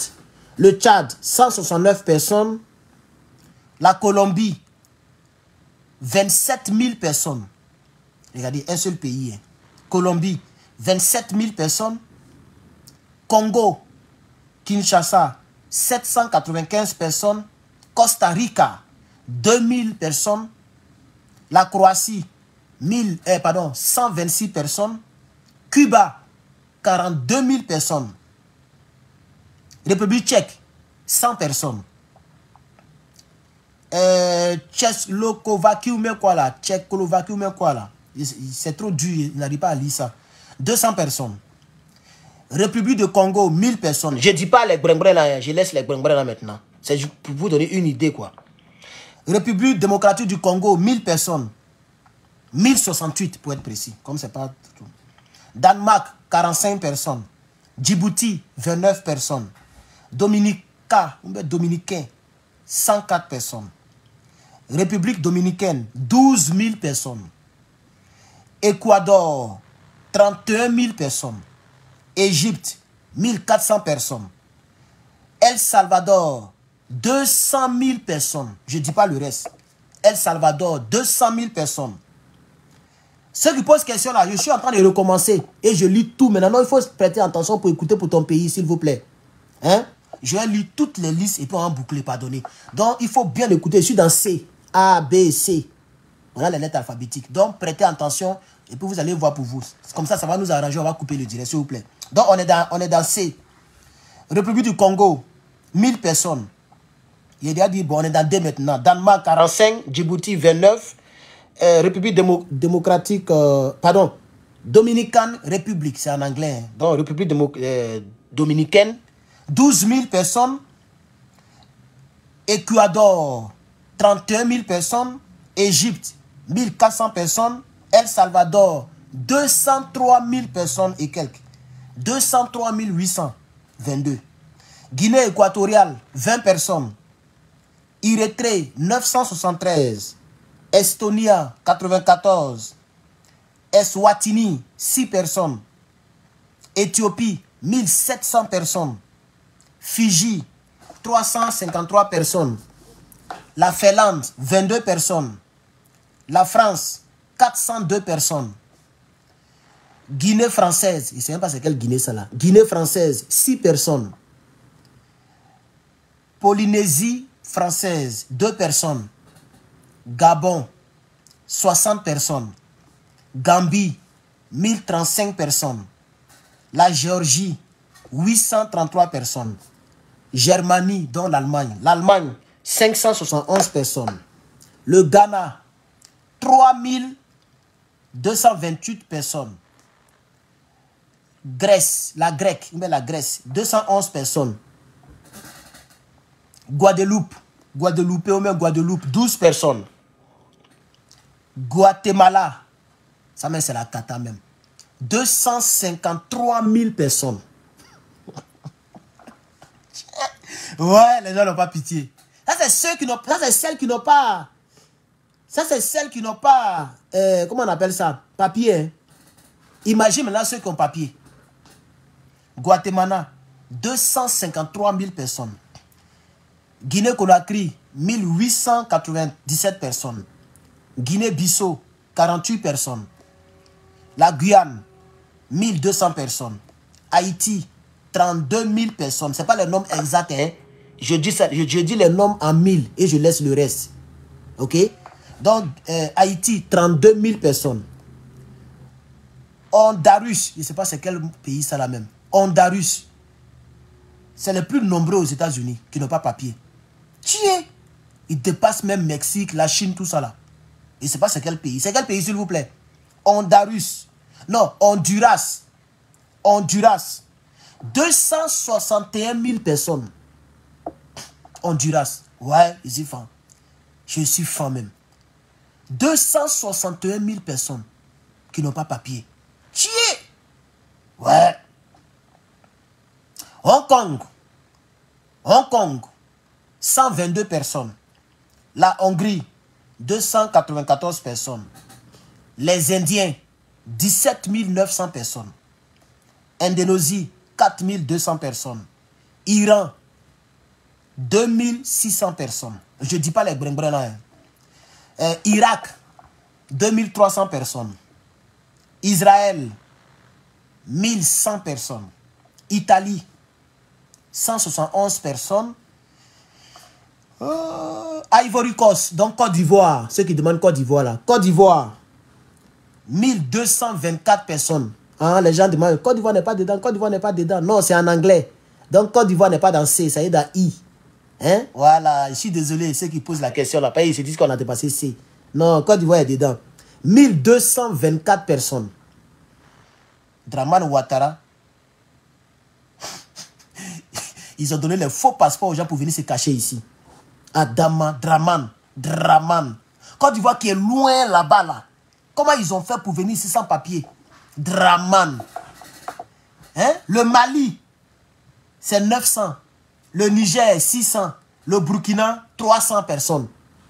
[SPEAKER 1] 169 personnes. La Colombie, 27 000 personnes. Regardez, un seul pays. Hein. Colombie, 27 000 personnes. Congo, Kinshasa, 795 personnes. Costa Rica, 2000 personnes. La Croatie, 126 personnes. Cuba, 42 000 personnes. République tchèque, 100 personnes. Tchécoslovaquie ou même quoi là? Tchécoslovaquie ou même quoi là? C'est trop dur, il n'arrive pas à lire ça. 200 personnes. République de Congo, 1000 personnes. Je ne dis pas les brinbrins là, je laisse les brinbrins là maintenant. C'est pour vous donner une idée quoi. République démocratique du Congo, 1000 personnes. 1068 pour être précis, comme c'est pas tout. Danemark, 45 personnes. Djibouti, 29 personnes. Dominicain, 104 personnes. République dominicaine, 12 000 personnes. Équateur, 31 000 personnes. Égypte, 1400 personnes. El Salvador, 200 000 personnes. Je ne dis pas le reste. El Salvador, 200 000 personnes. Ceux qui posent question là, je suis en train de recommencer. Et je lis tout. Maintenant, non, il faut prêter attention pour écouter pour ton pays, s'il vous plaît. Hein? Je vais lire toutes les listes et puis en boucler, pardonnez. Donc, il faut bien écouter. Je suis dans C, A, B, C. On a les lettres alphabétiques. Donc, prêtez attention et puis vous allez voir pour vous. Comme ça, ça va nous arranger. On va couper le direct, s'il vous plaît. Donc, on est dans C. République du Congo, 1000 personnes. Il a déjà dit, bon, on est dans D maintenant. Danemark, 45. Djibouti, 29. République démocratique, Dominican République, c'est en anglais. Hein. Donc, République dominicaine, 12 000 personnes. Équateur, 31 000 personnes. Égypte, 1400 personnes. El Salvador, 203 000 personnes et quelques. 203 822. Guinée équatoriale, 20 personnes. Érythrée, 973. Estonia, 94. Eswatini, 6 personnes. Éthiopie, 1700 personnes. Fidji, 353 personnes. La Finlande, 22 personnes. La France, 402 personnes. Guinée française, je ne sais même pas c'est quelle Guinée ça là. Guinée française, 6 personnes. Polynésie française, 2 personnes. Gabon, 60 personnes. Gambie, 1035 personnes. La Géorgie, 833 personnes. Germanie, dont l'Allemagne. L'Allemagne, 571 personnes. Le Ghana, 3228 personnes. Grèce, la Grèce, 211 personnes. Guadeloupe, ou même Guadeloupe, 12 personnes. Guatemala, ça même c'est la cata même. 253 000 personnes. Ouais, les gens n'ont pas pitié. Ça, c'est ceux qui n'ont pas. Ça, c'est celles qui n'ont pas. Ça, c'est celles qui n'ont pas. Comment on appelle ça? Papier. Hein? Imagine maintenant ceux qui ont papier. Guatemala, 253 000 personnes. Guinée-Conakry, 1897 personnes. Guinée-Bissau, 48 personnes. La Guyane, 1200 personnes. Haïti, 32 000 personnes. Ce n'est pas le nombre exact. Hein? Je dis les nombres en 1000 et je laisse le reste. Ok? Donc, Haïti, 32 000 personnes. Hondarus, je ne sais pas c'est quel pays ça là même. Hondarus, c'est le plus nombreux aux États-Unis qui n'ont pas papier. Tiens, ils dépassent même Mexique, la Chine, tout ça là. Et je ne sais pas c'est quel pays. C'est quel pays s'il vous plaît? Hondarus. Non, Honduras. Honduras. 261 000 personnes. Honduras. Ouais, je suis fan. Je suis fan même. 261 000 personnes qui n'ont pas papier. Tiens. Ouais. Hong Kong. Hong Kong. 122 personnes. La Hongrie. 294 personnes. Les Indiens. 17 900 personnes. Indonésie. 4 200 personnes. Iran. 2600 personnes. Je ne dis pas les brin là. Irak. 2300 personnes. Israël. 1100 personnes. Italie. 171 personnes. Ivory Coast, donc Côte d'Ivoire. Ceux qui demandent Côte d'Ivoire là. Côte d'Ivoire. 1224 personnes. Hein, les gens demandent Côte d'Ivoire n'est pas dedans. Côte d'Ivoire n'est pas dedans. Non, c'est en anglais. Donc Côte d'Ivoire n'est pas dans C, ça y est dans I. Hein? Voilà, je suis désolé, ceux qui posent la question là, ils se disent qu'on a dépassé C. Non, Côte d'Ivoire est dedans. 1224 personnes. Dramane Ouattara. Ils ont donné les faux passeports aux gens pour venir se cacher ici. Adama, Draman. Côte d'Ivoire qui est loin là-bas là. Comment ils ont fait pour venir ici sans papier? Draman. Hein? Le Mali, c'est 900. Le Niger, 600. Le Burkina, 300 personnes.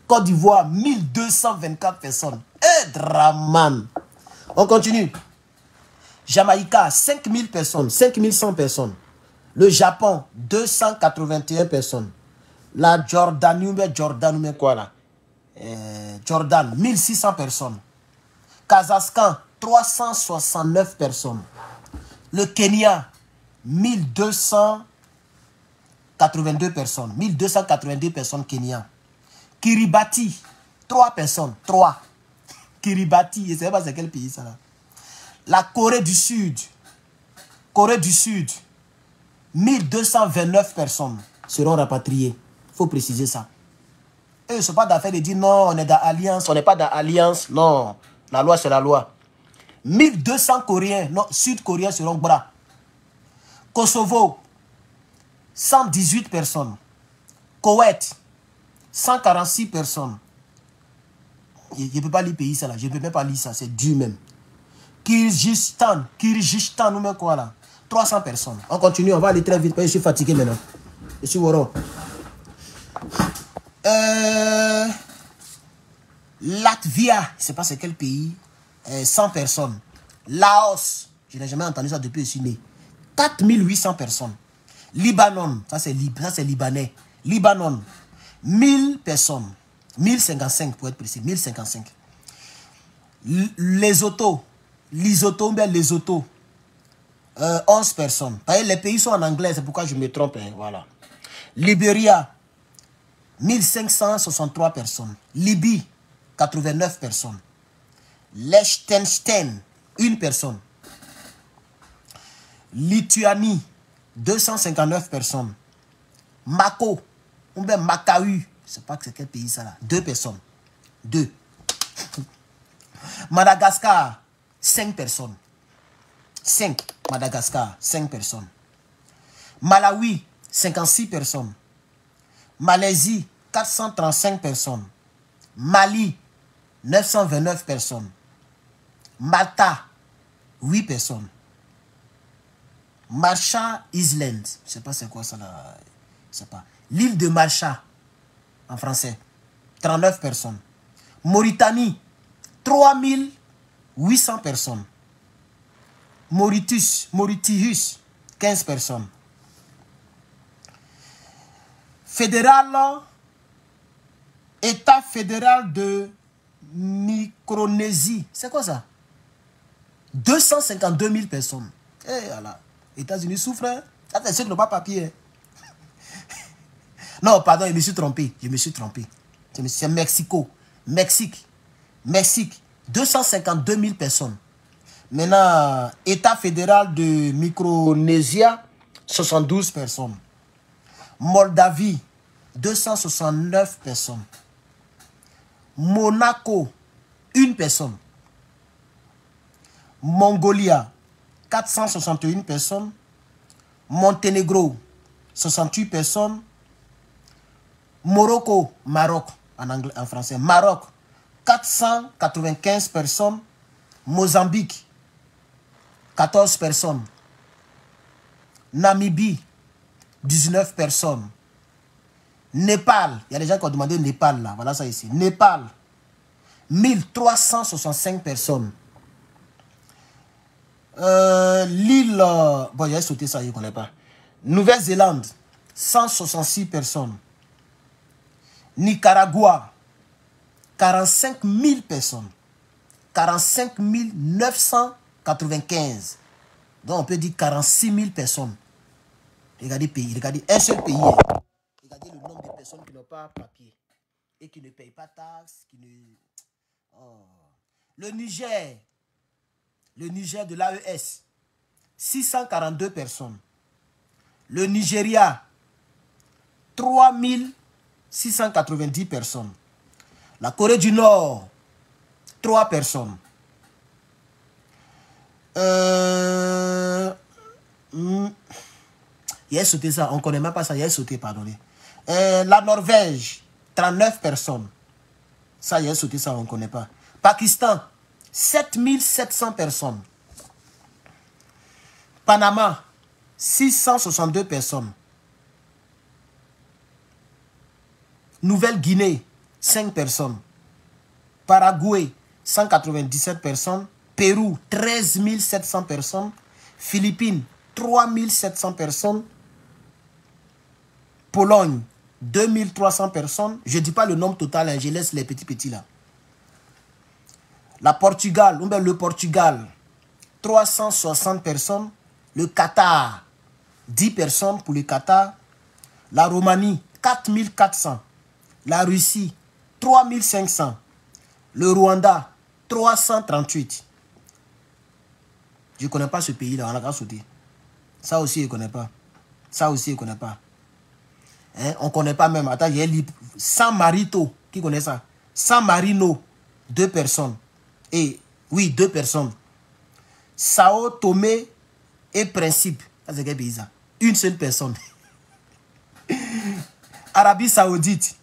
[SPEAKER 1] Côte d'Ivoire, 1224 personnes. Draman. On continue. Jamaïca, 5000 personnes. 5100 personnes. Le Japon, 281 personnes. La Jordanie, quoi là? Jordan, 1600 personnes. Kazakhstan, 369 personnes. Le Kenya, 1282 personnes. 1282 personnes Kenya. Kiribati, 3 personnes. 3. Kiribati, je ne sais pas c'est quel pays ça là. La Corée du Sud. 1229 personnes seront rapatriées. Il faut préciser ça. Et ce n'est pas d'affaire de dire non, on est dans Alliance, on n'est pas dans Alliance. Non, la loi c'est la loi. 1200 Coréens, non, Sud-Coréens seront bras. Kosovo, 118 personnes. Koweït, 146 personnes. Je ne peux pas lire pays ça là, je ne peux même pas lire ça, c'est dur même. Kyrgyzstan, ou même quoi là, 300 personnes. On continue, on va aller très vite, parce que je suis fatigué maintenant. Je suis Woro. Latvia, je ne sais pas c'est quel pays, 100 personnes. Laos, je n'ai jamais entendu ça depuis que je suis né. 4800 personnes. Libanon, ça c'est libanais. Libanon, 1000 personnes. 1055 pour être précis, 1055. Lesotho, 11 personnes. Les pays sont en anglais, c'est pourquoi je me trompe. Hein, voilà. Libéria, 1563 personnes. Libye, 89 personnes. Liechtenstein, 1 personne. Lituanie, 259 personnes. Mako, ou bien Macau, je ne sais pas c'est quel pays ça là. 2 personnes. 2. Madagascar, 5 personnes. 5. Madagascar, 5 personnes. Malawi, 56 personnes. Malaisie, 435 personnes. Mali, 929 personnes. Malta, 8 personnes. Marshall Island, je ne sais pas c'est quoi ça là. Je sais pas. L'île de Marshall, en français, 39 personnes. Mauritanie, 3800 personnes. Mauritius, 15 personnes. État fédéral de Micronésie. C'est quoi ça? 252 000 personnes. Eh voilà. États-Unis souffrent. Hein? Ça, c'est ceux qui n'ont pas papier. Non, pardon, je me suis trompé. C'est Mexico. Mexique. 252 000 personnes. Maintenant, État fédéral de Micronésie, 72 personnes. Moldavie, 269 personnes. Monaco, 1 personne. Mongolia, 461 personnes. Monténégro, 68 personnes. Morocco, Maroc, en français. Maroc, 495 personnes. Mozambique, 14 personnes. Namibie, 19 personnes. Népal, il y a des gens qui ont demandé Népal là, voilà ça ici. Népal, 1365 personnes. L'île, bon, il a sauté ça, je ne connais pas. Nouvelle-Zélande, 166 personnes. Nicaragua, 45 000 personnes. 45 995. Donc on peut dire 46 000 personnes. Regardez pays, regardez un seul pays. Regardez le nombre de personnes qui n'ont pas papier et qui ne payent pas taxes. Le Niger de l'AES, 642 personnes. Le Nigeria, 3690 personnes. La Corée du Nord, 3 personnes. Il a sauté ça, on ne connaît même pas ça, il a sauté, pardonnez. La Norvège, 39 personnes. Ça, il a sauté ça, on ne connaît pas. Pakistan, 7700 personnes. Panama, 662 personnes. Nouvelle-Guinée, 5 personnes. Paraguay, 197 personnes. Pérou, 13 700 personnes. Philippines, 3 700 personnes. Pologne, 2300 personnes. Je ne dis pas le nombre total, hein, je laisse les petits là. Le Portugal, 360 personnes. Le Qatar, 10 personnes pour le Qatar. La Roumanie, 4400. La Russie, 3500. Le Rwanda, 338. Je ne connais pas ce pays-là, on a sauté. Ça aussi, je ne connais pas. Ça aussi, je ne connais pas. Hein? On ne connaît pas même. Attends, il y a San Marino. Qui connaît ça? San Marino, 2 personnes. Et oui, 2 personnes. Sao Tomé et Principe. Ça, c'est quel pays ça? Une seule personne. Arabie Saoudite,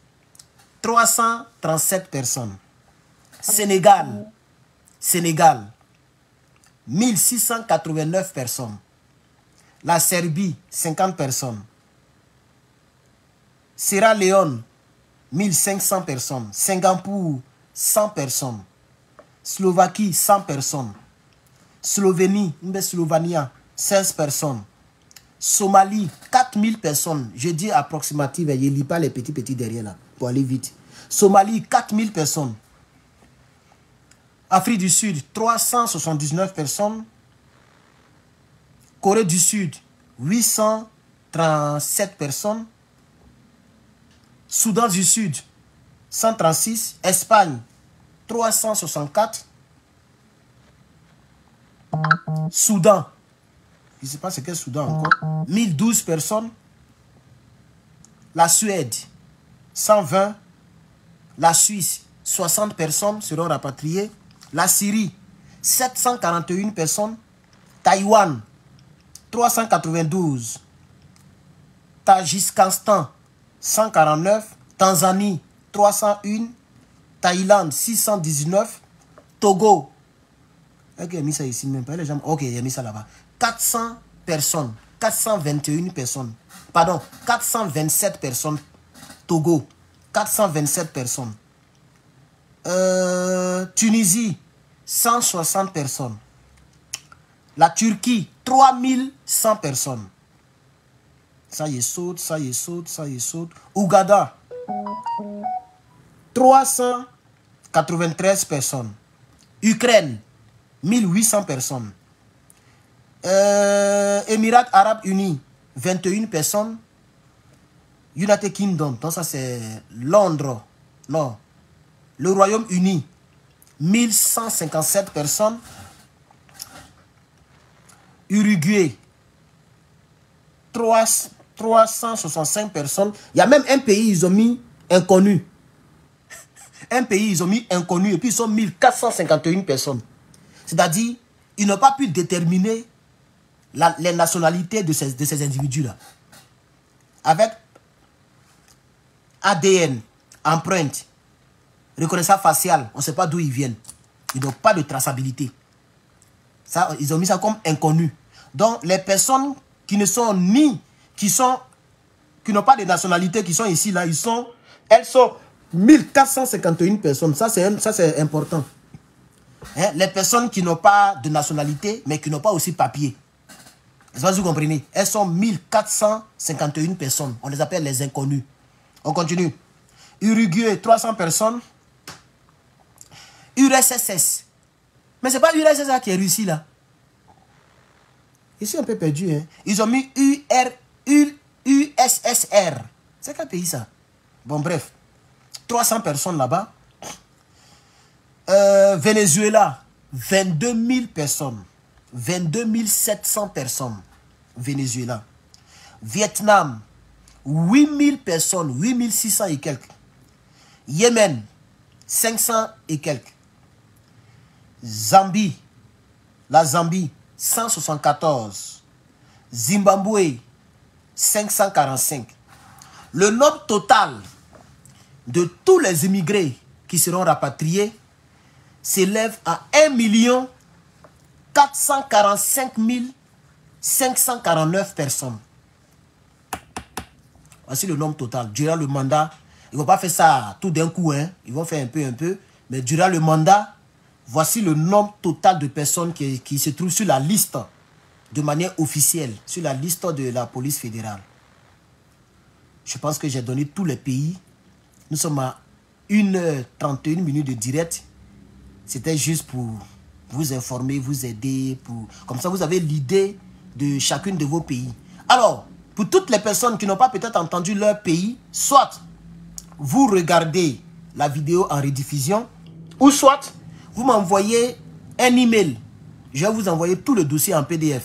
[SPEAKER 1] 337 personnes. Sénégal, 1689 personnes. La Serbie, 50 personnes. Sierra Leone, 1500 personnes. Singapour, 100 personnes. Slovaquie, 100 personnes. Slovanie, 16 personnes. Somalie, 4000 personnes. Je dis approximative, je ne lis pas les petits derrière là, pour aller vite. Somalie, 4000 personnes. Afrique du Sud, 379 personnes. Corée du Sud, 837 personnes. Soudan du Sud, 136. Espagne, 364. Soudan, je ne sais pas c'est quel Soudan encore, 1012 personnes. La Suède, 120. La Suisse, 60 personnes seront rapatriées. La Syrie, 741 personnes. Taïwan, 392. Tadjikistan, 149. Tanzanie, 301. Thaïlande, 619. Togo, ok, il a mis ça ici même pas les gens. Ok, il a mis ça là-bas. 400 personnes. 421 personnes. Pardon, 427 personnes. Togo, 427 personnes. Tunisie, 160 personnes. La Turquie, 3100 personnes. Ça y est, saute, ça y est, saute, ça y est, saute. Ouganda, 393 personnes. Ukraine, 1800 personnes. Émirats Arabes Unis, 21 personnes. United Kingdom, donc ça c'est Londres. Non. Le Royaume-Uni, 1157 personnes. Uruguay, 365 personnes. Il y a même un pays, ils ont mis inconnu. Un pays, ils ont mis inconnu et puis ils sont 1451 personnes. C'est-à-dire, ils n'ont pas pu déterminer les nationalités de ces individus-là. Avec ADN, empreinte, reconnaissance faciale, on ne sait pas d'où ils viennent. Ils n'ont pas de traçabilité. Ça, ils ont mis ça comme inconnu. Donc, les personnes qui ne sont ni, qui n'ont pas de nationalité, qui sont ici, là, elles sont 1451 personnes. Ça, c'est important. Hein? Les personnes qui n'ont pas de nationalité, mais qui n'ont pas aussi papier. Je sais pas si vous comprenez. Elles sont 1451 personnes. On les appelle les inconnus. On continue. Uruguay, 300 personnes. URSS. Mais ce n'est pas URSS qui est Russie là. Ils sont un peu perdus. Hein? Ils ont mis USSR. C'est quel pays ça? Bon, bref. 300 personnes là-bas. Venezuela, 22 000 personnes. 22 700 personnes. Venezuela. Vietnam, 8 000 personnes. 8 600 et quelques. Yémen, 500 et quelques. Zambie, la Zambie, 174. Zimbabwe, 545. Le nombre total de tous les immigrés qui seront rapatriés s'élève à 1 445 549 personnes. Voici le nombre total. Durant le mandat, ils ne vont pas faire ça tout d'un coup. Hein. Ils vont faire un peu. Mais durant le mandat, voici le nombre total de personnes qui se trouvent sur la liste de manière officielle, sur la liste de la police fédérale. Je pense que j'ai donné tous les pays. Nous sommes à 1h31 minutes de direct. C'était juste pour vous informer, vous aider. Comme ça, vous avez l'idée de chacune de vos pays. Alors, pour toutes les personnes qui n'ont pas peut-être entendu leur pays, soit vous regardez la vidéo en rediffusion, ou soit vous m'envoyez un email. Je vais vous envoyer tout le dossier en PDF.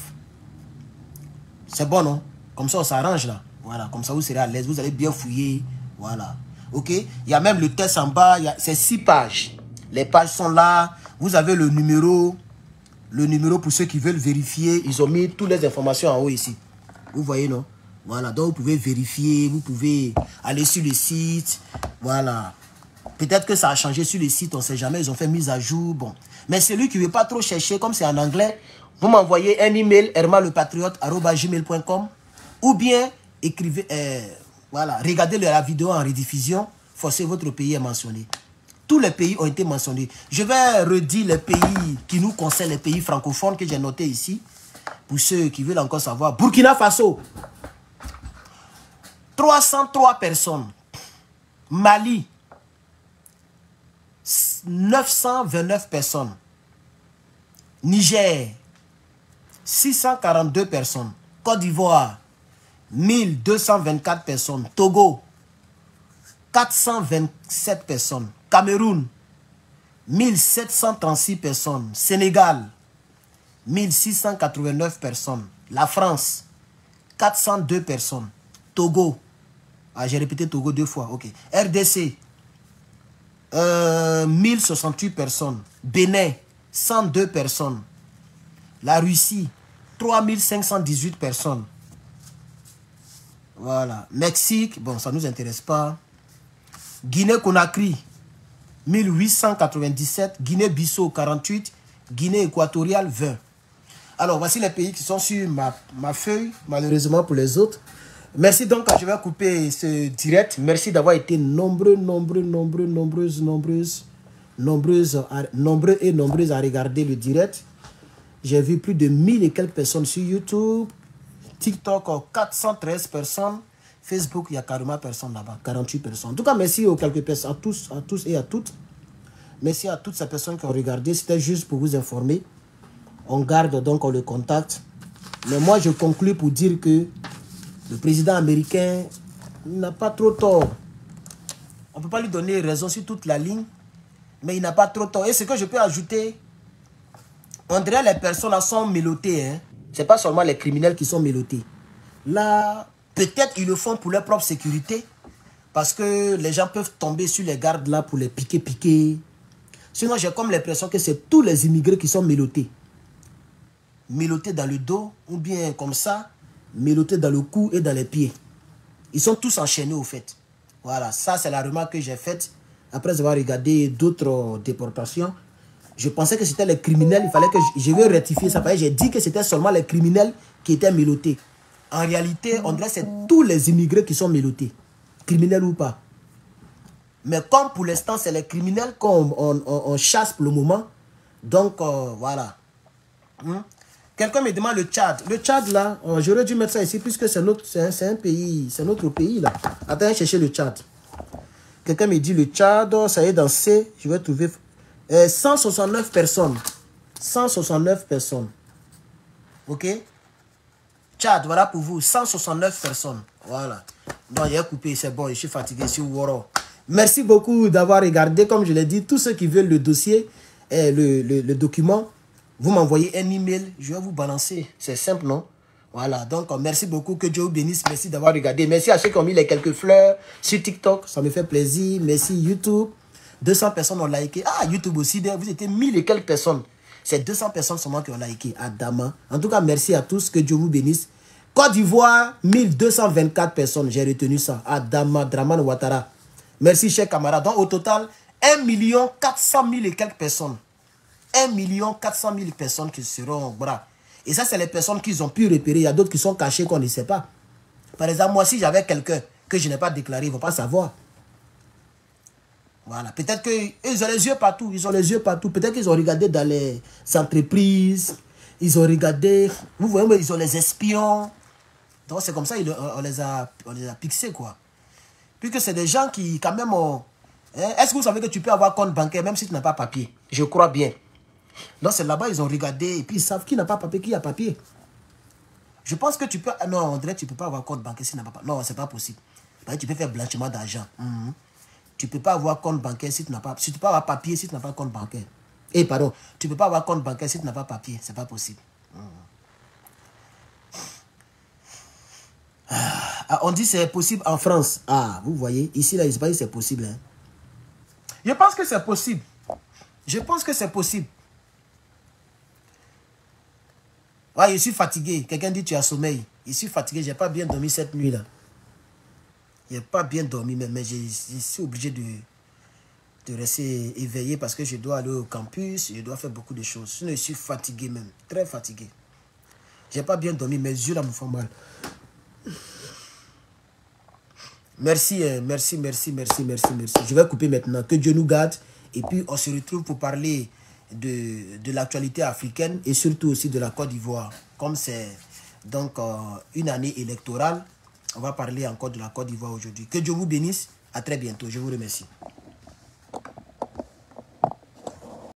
[SPEAKER 1] C'est bon, non? Comme ça, on s'arrange là. Voilà, comme ça, vous serez à l'aise. Vous allez bien fouiller. Voilà. OK? Il y a même le test en bas. C'est 6 pages. Les pages sont là. Vous avez le numéro. Le numéro pour ceux qui veulent vérifier. Ils ont mis toutes les informations en haut ici. Vous voyez, non? Voilà. Donc, vous pouvez vérifier. Vous pouvez aller sur le site. Voilà. Peut-être que ça a changé sur le site. On ne sait jamais. Ils ont fait mise à jour. Bon. Mais celui qui ne veut pas trop chercher, comme c'est en anglais, vous m'envoyez un email, hermanlepatriote@gmail.com, ou bien écrivez, voilà, regardez la vidéo en rediffusion, forcez votre pays est mentionné. Tous les pays ont été mentionnés. Je vais redire les pays qui nous concernent, les pays francophones que j'ai notés ici. Pour ceux qui veulent encore savoir, Burkina Faso, 303 personnes. Mali, 929 personnes. Niger, 642 personnes. Côte d'Ivoire, 1224 personnes. Togo, 427 personnes. Cameroun, 1736 personnes. Sénégal, 1689 personnes. La France, 402 personnes. Togo, j'ai répété Togo 2 fois, ok. RDC, 1068 personnes. Bénin, 102 personnes. La Russie, 3518 personnes. Voilà. Mexique, bon, ça ne nous intéresse pas. Guinée-Conakry, 1897. Guinée-Bissau, 48. Guinée équatoriale, 20. Alors, voici les pays qui sont sur ma feuille, malheureusement pour les autres. Merci donc, je vais couper ce direct. Merci d'avoir été nombreux et nombreuses à regarder le direct. J'ai vu plus de 1000 et quelques personnes sur YouTube. TikTok, 413 personnes. Facebook, il y a carrément personne là-bas, 48 personnes. En tout cas, merci aux quelques personnes, à tous et à toutes. Merci à toutes ces personnes qui ont regardé. C'était juste pour vous informer. On garde donc le contact. Mais moi, je conclue pour dire que le président américain n'a pas trop tort. On ne peut pas lui donner raison sur toute la ligne, mais il n'a pas trop tort. Et ce que je peux ajouter, on dirait les personnes sont mélotées. Hein. Ce n'est pas seulement les criminels qui sont mélottés. Là, peut-être ils le font pour leur propre sécurité, parce que les gens peuvent tomber sur les gardes là pour les piquer. Sinon, j'ai comme l'impression que c'est tous les immigrés qui sont mélottés. Mélottés dans le dos, ou bien comme ça, mélottés dans le cou et dans les pieds. Ils sont tous enchaînés au fait. Voilà, ça c'est la remarque que j'ai faite après avoir regardé d'autres déportations. Je pensais que c'était les criminels, il fallait que je vais rectifier ça. J'ai dit que c'était seulement les criminels qui étaient mélottés. En réalité, on dirait que c'est tous les immigrés qui sont mélottés, criminels ou pas. Mais comme pour l'instant, c'est les criminels qu'on chasse pour le moment. Donc, voilà. Quelqu'un me demande le Tchad. Le Tchad, là, j'aurais dû mettre ça ici, puisque c'est un pays, c'est notre pays, là. Attends, chercher le Tchad. Quelqu'un me dit le Tchad, ça y est, dans C, je vais trouver 169 personnes. 169 personnes. Ok? Tchad, voilà pour vous, 169 personnes. Voilà. Donc, il a coupé, c'est bon, je suis fatigué sur Woro. Merci beaucoup d'avoir regardé. Comme je l'ai dit, tous ceux qui veulent le dossier, le document, vous m'envoyez un email, je vais vous balancer. C'est simple, non? Voilà, donc merci beaucoup, que Dieu vous bénisse. Merci d'avoir regardé. Merci à ceux qui ont mis les quelques fleurs sur TikTok, ça me fait plaisir. Merci YouTube. 200 personnes ont liké. Ah, YouTube aussi, vous étiez 1000 et quelques personnes. C'est 200 personnes seulement qui ont liké. Adama. En tout cas, merci à tous, que Dieu vous bénisse. Côte d'Ivoire, 1224 personnes, j'ai retenu ça. Adama, Dramane Ouattara. Merci, chers camarades. Donc, au total, 1 400 000 et quelques personnes. 1 400 000 personnes qui seront au bras. Et ça, c'est les personnes qu'ils ont pu repérer. Il y a d'autres qui sont cachées qu'on ne sait pas. Par exemple, moi, si j'avais quelqu'un que je n'ai pas déclaré, ils ne vont pas savoir. Voilà. Peut-être qu'ils ont les yeux partout. Ils ont les yeux partout. Peut-être qu'ils ont regardé dans les entreprises. Ils ont regardé. Vous voyez, ils ont les espions. Donc, c'est comme ça on les a pixés, quoi. Puisque c'est des gens qui, quand même, ont... Est-ce que vous savez que tu peux avoir compte bancaire même si tu n'as pas papier? Je crois bien. Donc, c'est là-bas, ils ont regardé et puis ils savent qui n'a pas papier, qui a papier. Je pense que tu peux... Non, on dirait que tu ne peux pas avoir compte bancaire si tu n'as pas papier. Non, ce n'est pas possible. Parce que tu peux faire blanchiment d'argent. Tu ne peux pas avoir compte bancaire si tu n'as pas... Si tu peux avoir papier si tu n'as pas compte bancaire. Pardon. Tu ne peux pas avoir compte bancaire si tu n'as pas papier. Ce n'est pas possible. Ah, on dit que c'est possible en France. Ah, vous voyez, ici, là, il ne pas dit que c'est possible. Hein. Je pense que c'est possible. Je pense que c'est possible. Ouais, je suis fatigué. Quelqu'un dit tu as sommeil. Je suis fatigué. Je n'ai pas bien dormi cette nuit-là. Je n'ai pas bien dormi, mais je suis obligé de rester éveillé parce que je dois aller au campus. Je dois faire beaucoup de choses. Sinon, je suis fatigué même. Très fatigué. Je n'ai pas bien dormi. Mes yeux là me font mal. Merci, merci. Je vais couper maintenant. Que Dieu nous garde. Et puis, on se retrouve pour parler de l'actualité africaine et surtout aussi de la Côte d'Ivoire. Comme c'est donc une année électorale, on va parler encore de la Côte d'Ivoire aujourd'hui. Que Dieu vous bénisse. À très bientôt. Je vous remercie.